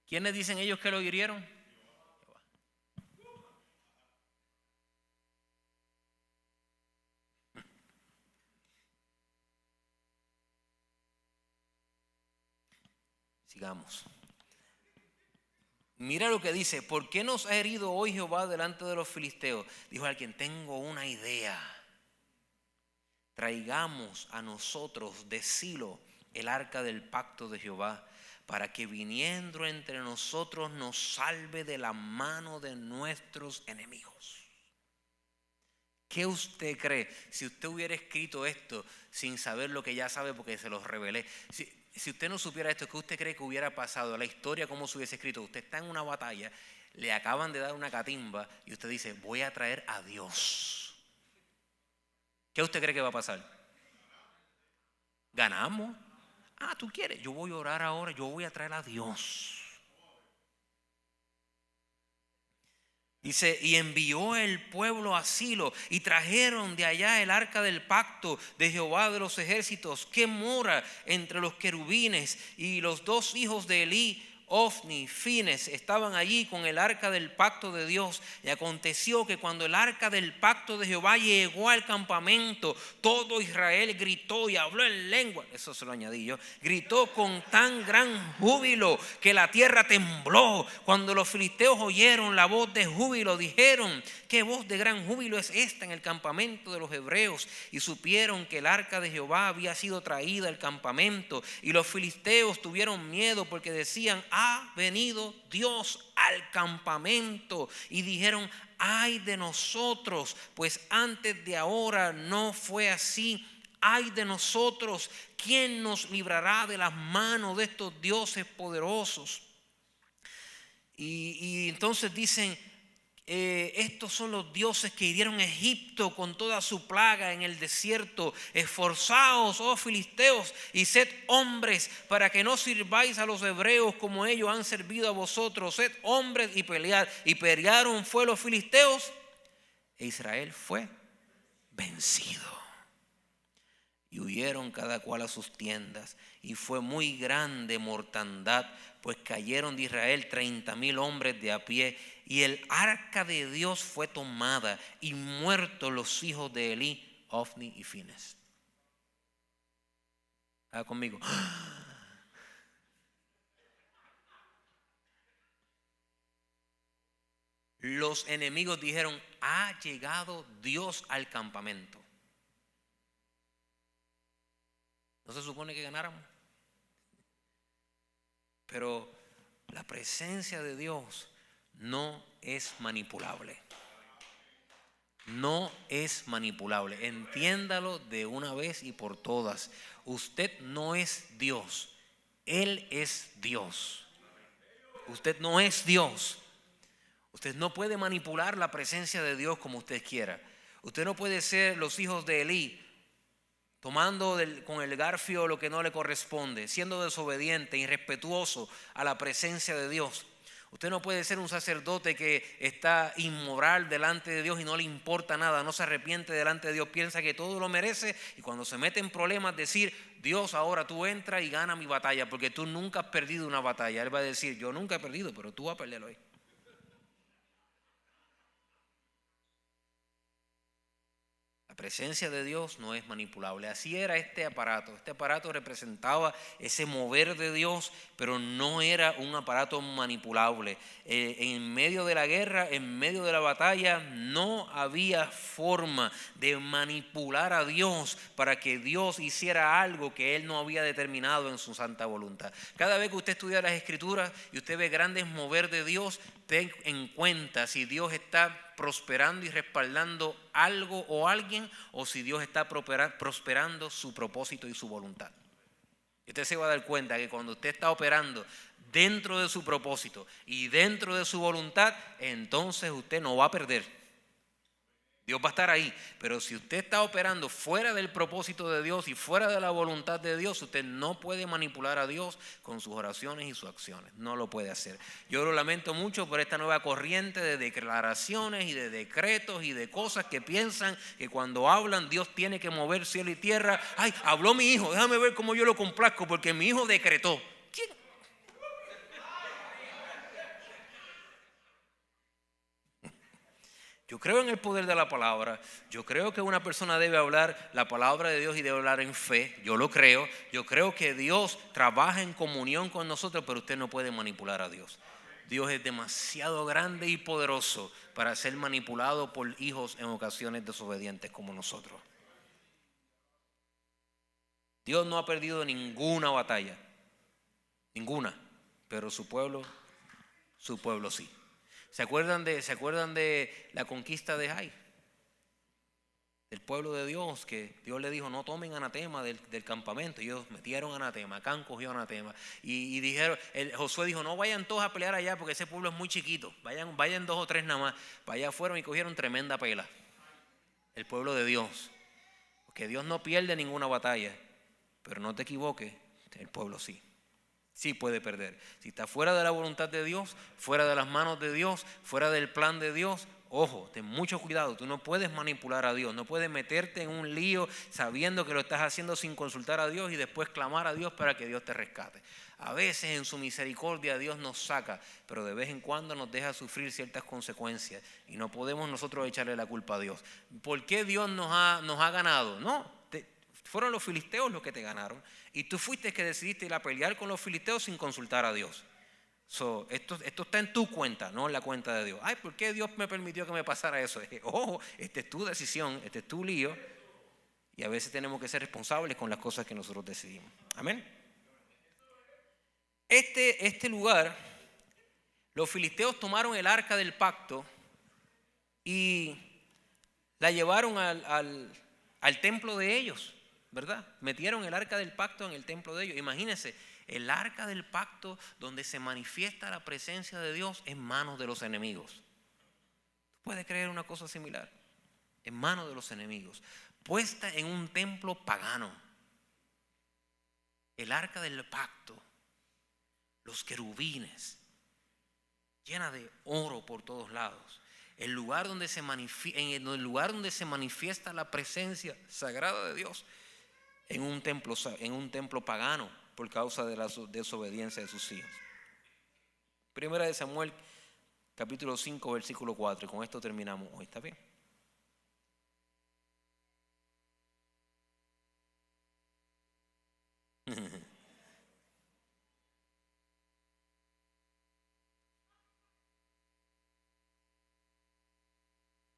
¿Quiénes dicen ellos que lo hirieron? Sigamos. Mira lo que dice: ¿por qué nos ha herido hoy Jehová delante de los filisteos? Dijo alguien: tengo una idea. Traigamos a nosotros de Silo el arca del pacto de Jehová, para que viniendo entre nosotros nos salve de la mano de nuestros enemigos. ¿Qué usted cree? Si usted hubiera escrito esto sin saber lo que ya sabe porque se los revelé, si usted no supiera esto, ¿qué usted cree que hubiera pasado? La historia, ¿cómo se hubiese escrito? Usted está en una batalla, le acaban de dar una catimba y usted dice: voy a traer a Dios. ¿Qué usted cree que va a pasar? ¿Ganamos? Ah, ¿tú quieres? Yo voy a orar ahora, yo voy a traer a Dios. Dice: y envió el pueblo a Silo y trajeron de allá el arca del pacto de Jehová de los ejércitos, que mora entre los querubines, y los 2 hijos de Elí, Ofni y Fines, estaban allí con el arca del pacto de Dios. Y aconteció que cuando el arca del pacto de Jehová llegó al campamento, todo Israel gritó y habló en lengua. Eso se lo añadí yo. Gritó con tan gran júbilo que la tierra tembló. Cuando los filisteos oyeron la voz de júbilo, dijeron: ¿qué voz de gran júbilo es esta en el campamento de los hebreos? Y supieron que el arca de Jehová había sido traída al campamento. Y los filisteos tuvieron miedo, porque decían: ha venido Dios al campamento. Y dijeron: ay de nosotros, pues antes de ahora no fue así. Ay de nosotros, ¿quién nos librará de las manos de estos dioses poderosos? Y entonces dicen: estos son los dioses que hirieron a Egipto con toda su plaga en el desierto. Esforzaos, oh filisteos, y sed hombres, para que no sirváis a los hebreos como ellos han servido a vosotros. Sed hombres y pelead. Y pelearon fue los filisteos, e Israel fue vencido. Y huyeron cada cual a sus tiendas, y fue muy grande mortandad, pues cayeron de Israel 30,000 hombres de a pie. Y el arca de Dios fue tomada, y muertos los hijos de Elí, Ofni y Fines. Haga conmigo. Los enemigos dijeron: ha llegado Dios al campamento. ¿No se supone que ganáramos? Pero la presencia de Dios no es manipulable. No es manipulable. Entiéndalo de una vez y por todas. Usted no es Dios. Él es Dios. Usted no es Dios. Usted no puede manipular la presencia de Dios como usted quiera. Usted no puede ser los hijos de Elí, tomando con el garfio lo que no le corresponde, siendo desobediente, irrespetuoso a la presencia de Dios. Usted no puede ser un sacerdote que está inmoral delante de Dios y no le importa nada, no se arrepiente delante de Dios, piensa que todo lo merece, y cuando se mete en problemas decir: Dios, ahora tú entras y gana mi batalla, porque tú nunca has perdido una batalla. Él va a decir: yo nunca he perdido, pero tú vas a perder hoy. La presencia de Dios no es manipulable. Así era este aparato. Este aparato representaba ese mover de Dios, pero no era un aparato manipulable. En medio de la guerra, en medio de la batalla, no había forma de manipular a Dios para que Dios hiciera algo que Él no había determinado en su santa voluntad. Cada vez que usted estudia las Escrituras y usted ve grandes mover de Dios, ten en cuenta si Dios está prosperando y respaldando algo o alguien, o si Dios está prosperando su propósito y su voluntad. Y usted se va a dar cuenta que cuando usted está operando dentro de su propósito y dentro de su voluntad, entonces usted no va a perder. Dios va a estar ahí, pero si usted está operando fuera del propósito de Dios y fuera de la voluntad de Dios, usted no puede manipular a Dios con sus oraciones y sus acciones. No lo puede hacer. Yo lo lamento mucho por esta nueva corriente de declaraciones y de decretos y de cosas que piensan que cuando hablan Dios tiene que mover cielo y tierra. Ay, habló mi hijo, déjame ver cómo yo lo complazco porque mi hijo decretó. ¿Quién? Yo creo en el poder de la palabra. Yo creo que una persona debe hablar la palabra de Dios y debe hablar en fe. Yo lo creo. Yo creo que Dios trabaja en comunión con nosotros, pero usted no puede manipular a Dios. Dios es demasiado grande y poderoso para ser manipulado por hijos en ocasiones desobedientes como nosotros. Dios no ha perdido ninguna batalla. Ninguna. Pero su pueblo sí. ¿Se acuerdan de la conquista de Jai? Del pueblo de Dios, que Dios le dijo, no tomen anatema del campamento. Y ellos metieron anatema, Acán cogió anatema. Y dijeron, Josué dijo, no vayan todos a pelear allá porque ese pueblo es muy chiquito. Vayan 2 o 3 nada más. Para allá fueron y cogieron tremenda pela. El pueblo de Dios. Porque Dios no pierde ninguna batalla. Pero no te equivoques, el pueblo sí. Sí puede perder. Si está fuera de la voluntad de Dios, fuera de las manos de Dios, fuera del plan de Dios, ojo, ten mucho cuidado. Tú no puedes manipular a Dios, no puedes meterte en un lío sabiendo que lo estás haciendo sin consultar a Dios y después clamar a Dios para que Dios te rescate. A veces en su misericordia Dios nos saca, pero de vez en cuando nos deja sufrir ciertas consecuencias y no podemos nosotros echarle la culpa a Dios. ¿Por qué Dios nos ha ganado? No, fueron los filisteos los que te ganaron. Y tú fuiste que decidiste ir a pelear con los filisteos sin consultar a Dios. Esto está en tu cuenta, no en la cuenta de Dios. Ay, ¿por qué Dios me permitió que me pasara eso? Ojo, esta es tu decisión, este es tu lío. Y a veces tenemos que ser responsables con las cosas que nosotros decidimos. Amén. Este lugar, los filisteos tomaron el arca del pacto y la llevaron al templo de ellos. ¿Verdad? Metieron el arca del pacto en el templo de ellos. Imagínense, el arca del pacto donde se manifiesta la presencia de Dios en manos de los enemigos. ¿Puede creer una cosa similar? En manos de los enemigos. Puesta en un templo pagano. El arca del pacto. Los querubines. Llena de oro por todos lados. El lugar donde se manifiesta la presencia sagrada de Dios. En un templo pagano por causa de la desobediencia de sus hijos. Primera de Samuel, capítulo 5, versículo 4. Y con esto terminamos hoy. ¿Está bien?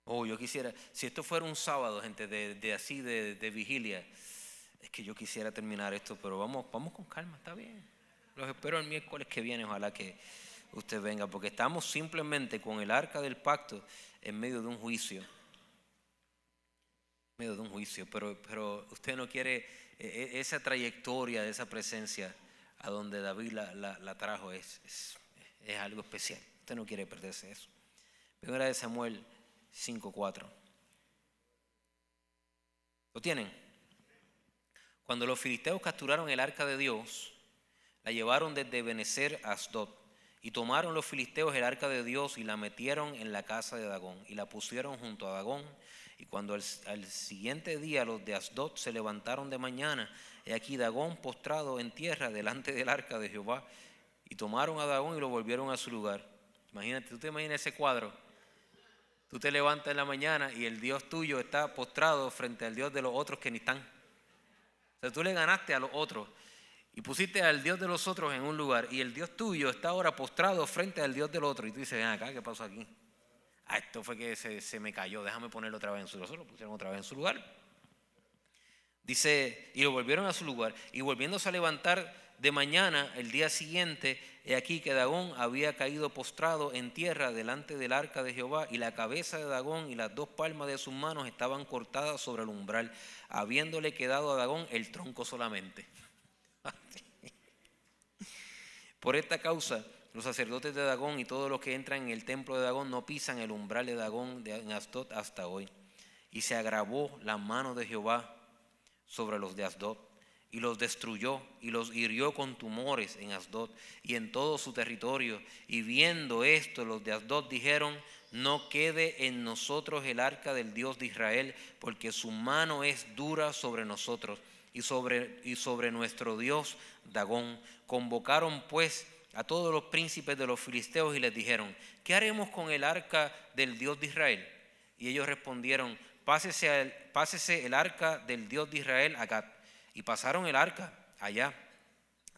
Yo quisiera, si esto fuera un sábado, gente, de vigilia, es que yo quisiera terminar esto, pero vamos con calma, está bien. Los espero el miércoles que viene, ojalá que usted venga, porque estamos simplemente con el arca del pacto en medio de un juicio. Pero usted no quiere esa trayectoria de esa presencia a donde David la trajo, es algo especial. Usted no quiere perderse eso. Primera de Samuel 5:4. ¿Lo tienen? Cuando los filisteos capturaron el arca de Dios, la llevaron desde Ebenezer a Asdod. Y tomaron los filisteos el arca de Dios y la metieron en la casa de Dagón. Y la pusieron junto a Dagón. Y cuando al siguiente día los de Asdod se levantaron de mañana, he aquí Dagón postrado en tierra delante del arca de Jehová. Y tomaron a Dagón y lo volvieron a su lugar. Imagínate, tú te imaginas ese cuadro. Tú te levantas en la mañana y el Dios tuyo está postrado frente al Dios de los otros que ni están. O sea, tú le ganaste a los otros y pusiste al Dios de los otros en un lugar y el Dios tuyo está ahora postrado frente al Dios del otro. Y tú dices, ven acá, ¿qué pasó aquí? Esto fue que se me cayó, déjame ponerlo otra vez en su lugar. Lo pusieron otra vez en su lugar. Dice, y lo volvieron a su lugar. Y volviéndose a levantar de mañana, el día siguiente, he aquí que Dagón había caído postrado en tierra delante del arca de Jehová, y la cabeza de Dagón y las 2 palmas de sus manos estaban cortadas sobre el umbral, habiéndole quedado a Dagón el tronco solamente. Por esta causa, los sacerdotes de Dagón y todos los que entran en el templo de Dagón no pisan el umbral de Dagón en Asdod hasta hoy. Y se agravó la mano de Jehová sobre los de Asdod, y los destruyó y los hirió con tumores en Asdod y en todo su territorio. Y viendo esto, los de Asdod dijeron: no quede en nosotros el arca del Dios de Israel, porque su mano es dura sobre nosotros y sobre nuestro Dios Dagón. Convocaron pues a todos los príncipes de los filisteos y les dijeron: ¿qué haremos con el arca del Dios de Israel? Y ellos respondieron: pásese el arca del Dios de Israel a Gat. Y pasaron el arca allá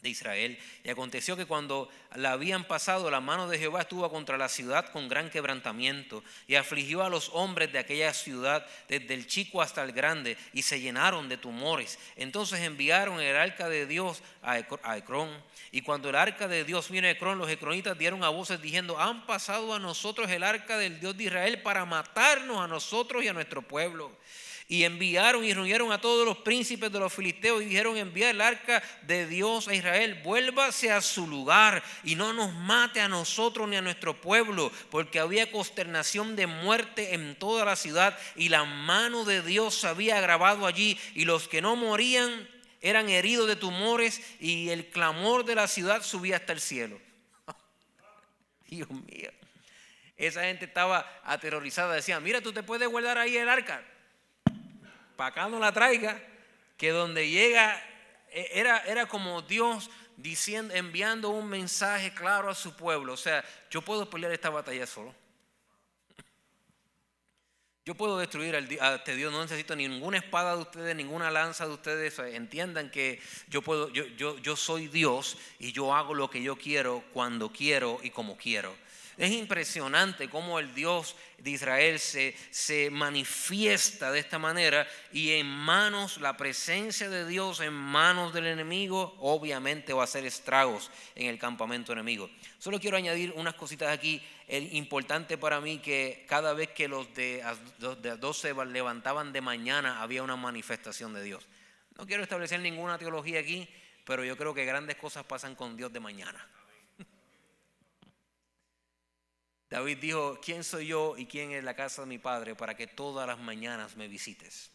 de Israel. Y aconteció que cuando la habían pasado, la mano de Jehová estuvo contra la ciudad con gran quebrantamiento, y afligió a los hombres de aquella ciudad, desde el chico hasta el grande, y se llenaron de tumores. Entonces enviaron el arca de Dios a Ecrón. Y cuando el arca de Dios vino a Ecrón, los ecronitas dieron a voces diciendo: han pasado a nosotros el arca del Dios de Israel para matarnos a nosotros y a nuestro pueblo. Y enviaron y reunieron a todos los príncipes de los filisteos y dijeron: envía el arca de Dios a Israel, vuélvase a su lugar y no nos mate a nosotros ni a nuestro pueblo, porque había consternación de muerte en toda la ciudad y la mano de Dios se había agravado allí, y los que no morían eran heridos de tumores, y el clamor de la ciudad subía hasta el cielo. Dios mío, esa gente estaba aterrorizada. Decían: mira, tú te puedes guardar ahí el arca, para acá no la traiga, que donde llega era como Dios diciendo, enviando un mensaje claro a su pueblo. O sea, yo puedo pelear esta batalla solo. Yo puedo destruir a este Dios, no necesito ninguna espada de ustedes, ninguna lanza de ustedes. Entiendan que yo soy Dios y yo hago lo que yo quiero, cuando quiero y como quiero. Es impresionante cómo el Dios de Israel se manifiesta de esta manera, y en manos, la presencia de Dios en manos del enemigo obviamente va a hacer estragos en el campamento enemigo. Solo quiero añadir unas cositas aquí. Es importante para mí que cada vez que los de 12 se levantaban de mañana había una manifestación de Dios. No quiero establecer ninguna teología aquí, pero yo creo que grandes cosas pasan con Dios de mañana. David dijo: ¿quién soy yo y quién es la casa de mi padre para que todas las mañanas me visites?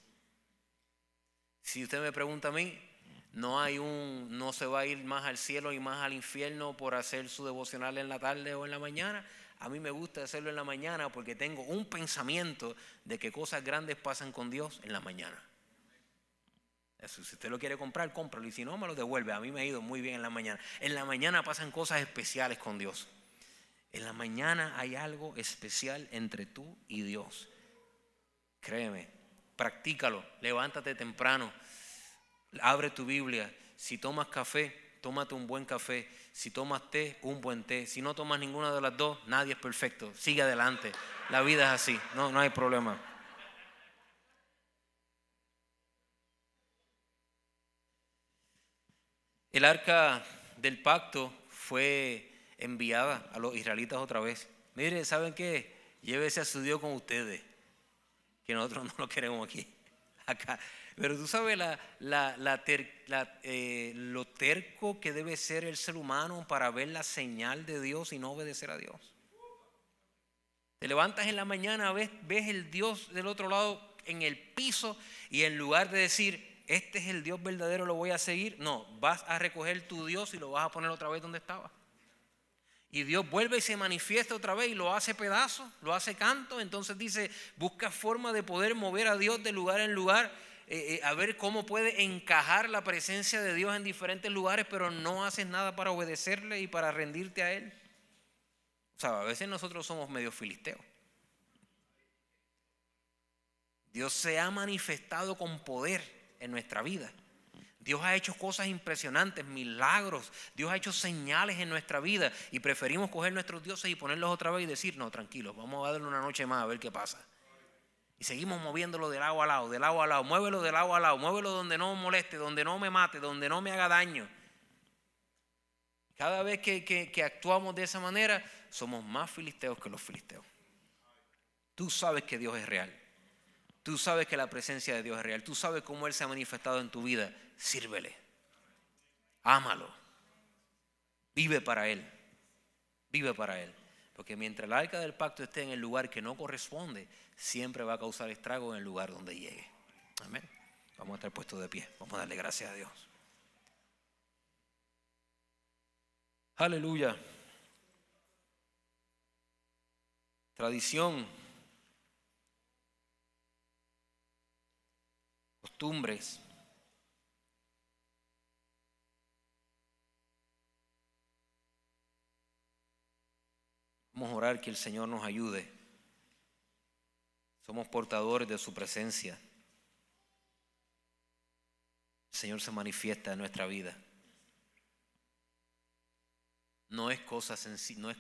Si usted me pregunta a mí, no se va a ir más al cielo y más al infierno por hacer su devocional en la tarde o en la mañana. A mí me gusta hacerlo en la mañana porque tengo un pensamiento de que cosas grandes pasan con Dios en la mañana. Eso, si usted lo quiere comprar, cómpralo, y si no, me lo devuelve. A mí me ha ido muy bien en la mañana. En la mañana pasan cosas especiales con Dios. En la mañana hay algo especial entre tú y Dios. Créeme, practícalo, levántate temprano, abre tu Biblia. Si tomas café, tómate un buen café. Si tomas té, un buen té. Si no tomas ninguna de las dos, nadie es perfecto. Sigue adelante. La vida es así, no hay problema. El arca del pacto fue enviada a los israelitas otra vez. Mire, ¿saben qué? Llévese a su Dios con ustedes, que nosotros no lo queremos aquí, acá. Pero tú sabes lo terco que debe ser el ser humano para ver la señal de Dios y no obedecer a Dios. Te levantas en la mañana, ves el Dios del otro lado en el piso, y en lugar de decir: este es el Dios verdadero, lo voy a seguir, no, vas a recoger tu Dios y lo vas a poner otra vez donde estaba. Y Dios vuelve y se manifiesta otra vez y lo hace pedazos, lo hace canto. Entonces dice: busca forma de poder mover a Dios de lugar en lugar, a ver cómo puede encajar la presencia de Dios en diferentes lugares, pero no haces nada para obedecerle y para rendirte a Él. O sea, a veces nosotros somos medio filisteos. Dios se ha manifestado con poder en nuestra vida. Dios ha hecho cosas impresionantes, milagros. Dios ha hecho señales en nuestra vida, y preferimos coger nuestros dioses y ponerlos otra vez y decir: no, tranquilos, vamos a darle una noche más a ver qué pasa. Y seguimos moviéndolo de lado a lado, de lado a lado. Muévelo de lado a lado, muévelo donde no moleste, donde no me mate, donde no me haga daño. Cada vez que actuamos de esa manera, somos más filisteos que los filisteos. Tú sabes que Dios es real. Tú sabes que la presencia de Dios es real. Tú sabes cómo Él se ha manifestado en tu vida. Sírvele. Ámalo. Vive para Él. Vive para Él. Porque mientras el arca del pacto esté en el lugar que no corresponde, siempre va a causar estrago en el lugar donde llegue. Amén. Vamos a estar puestos de pie. Vamos a darle gracias a Dios. Aleluya. Tradición, costumbres. Vamos a orar que el Señor nos ayude. Somos portadores de su presencia. El Señor se manifiesta en nuestra vida. No es cosa sencilla, no es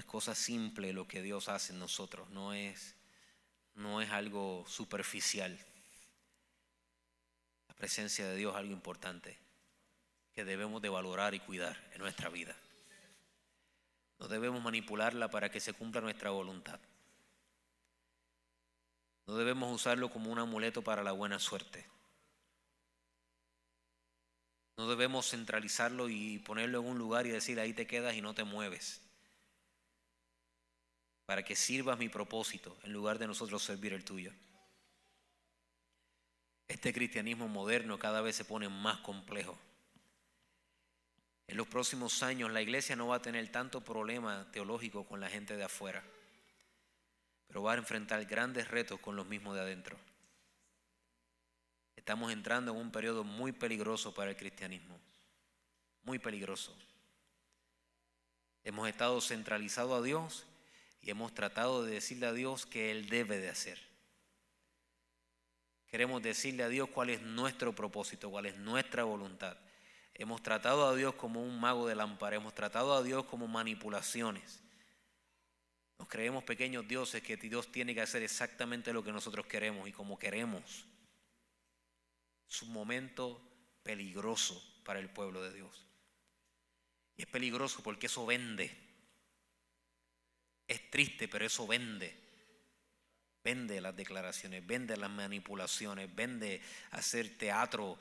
cosa simple lo que Dios hace en nosotros. No es algo superficial. La presencia de Dios es algo importante que debemos de valorar y cuidar en nuestra vida. No debemos manipularla para que se cumpla nuestra voluntad. No debemos usarlo como un amuleto para la buena suerte. No debemos centralizarlo y ponerlo en un lugar y decir ahí te quedas y no te mueves, para que sirvas mi propósito en lugar de nosotros servir el tuyo. Este cristianismo moderno cada vez se pone más complejo. En los próximos años la iglesia no va a tener tanto problema teológico con la gente de afuera, pero va a enfrentar grandes retos con los mismos de adentro. Estamos entrando en un periodo muy peligroso para el cristianismo, muy peligroso. Hemos estado centralizados a Dios y hemos tratado de decirle a Dios que Él debe de hacer. Queremos decirle a Dios cuál es nuestro propósito, cuál es nuestra voluntad. Hemos tratado a Dios como un mago de lámpara, hemos tratado a Dios como manipulaciones. Nos creemos pequeños dioses que Dios tiene que hacer exactamente lo que nosotros queremos y como queremos. Es un momento peligroso para el pueblo de Dios. Y es peligroso porque eso vende. Es triste, pero eso vende. Vende las declaraciones, vende las manipulaciones, vende hacer teatro,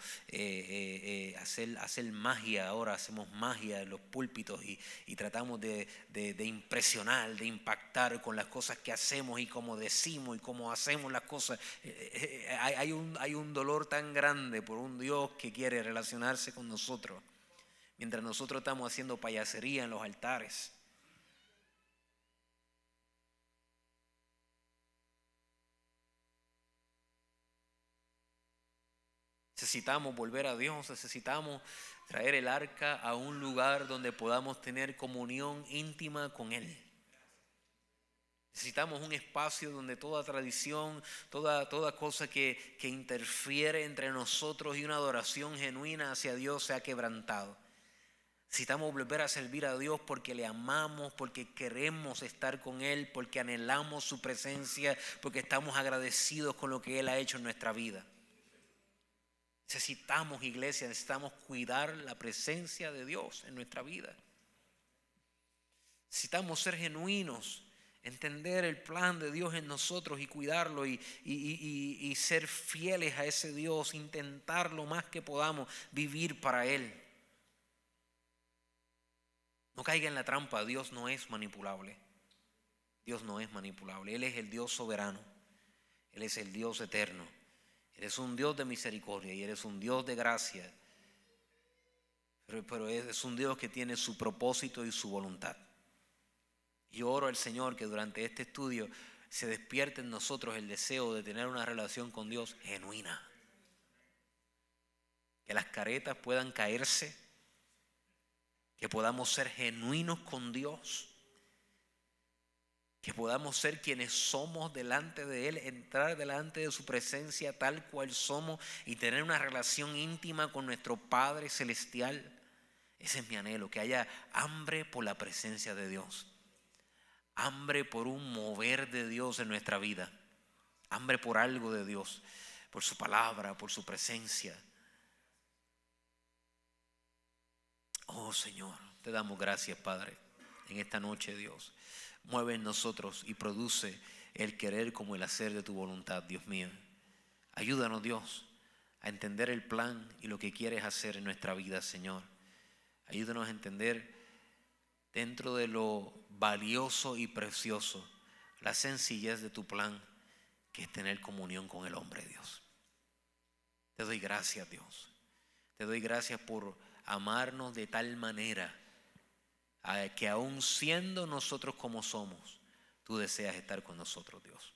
hacer magia. Ahora hacemos magia en los púlpitos y tratamos de impresionar, de impactar con las cosas que hacemos y cómo decimos y cómo hacemos las cosas. Hay un dolor tan grande por un Dios que quiere relacionarse con nosotros, mientras nosotros estamos haciendo payasería en los altares. Necesitamos volver a Dios, necesitamos traer el arca a un lugar donde podamos tener comunión íntima con Él. Necesitamos un espacio donde toda tradición, toda cosa que interfiere entre nosotros y una adoración genuina hacia Dios sea quebrantado. Necesitamos volver a servir a Dios porque le amamos, porque queremos estar con Él, porque anhelamos su presencia, porque estamos agradecidos con lo que Él ha hecho en nuestra vida. Necesitamos, iglesia, necesitamos cuidar la presencia de Dios en nuestra vida. Necesitamos ser genuinos, entender el plan de Dios en nosotros y cuidarlo y ser fieles a ese Dios, intentar lo más que podamos vivir para Él. No caiga en la trampa, Dios no es manipulable. Dios no es manipulable, Él es el Dios soberano, Él es el Dios eterno. Eres un Dios de misericordia y eres un Dios de gracia, pero es un Dios que tiene su propósito y su voluntad. Y oro al Señor que durante este estudio se despierte en nosotros el deseo de tener una relación con Dios genuina. Que las caretas puedan caerse, que podamos ser genuinos con Dios. Que podamos ser quienes somos delante de Él, entrar delante de su presencia tal cual somos y tener una relación íntima con nuestro Padre Celestial. Ese es mi anhelo, que haya hambre por la presencia de Dios, hambre por un mover de Dios en nuestra vida, hambre por algo de Dios, por su palabra, por su presencia. Oh Señor, te damos gracias, Padre, en esta noche, Dios. Mueve en nosotros y produce el querer como el hacer de tu voluntad, Dios mío. Ayúdanos, Dios, a entender el plan y lo que quieres hacer en nuestra vida, Señor. Ayúdanos a entender dentro de lo valioso y precioso la sencillez de tu plan, que es tener comunión con el hombre, Dios. Te doy gracias, Dios. Te doy gracias por amarnos de tal manera que aún siendo nosotros como somos, tú deseas estar con nosotros, Dios.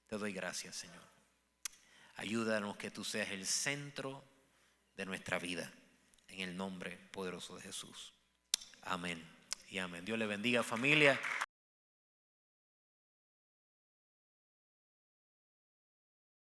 Te doy gracias, Señor. Ayúdanos que tú seas el centro de nuestra vida, en el nombre poderoso de Jesús. Amén y amén. Dios le bendiga, familia.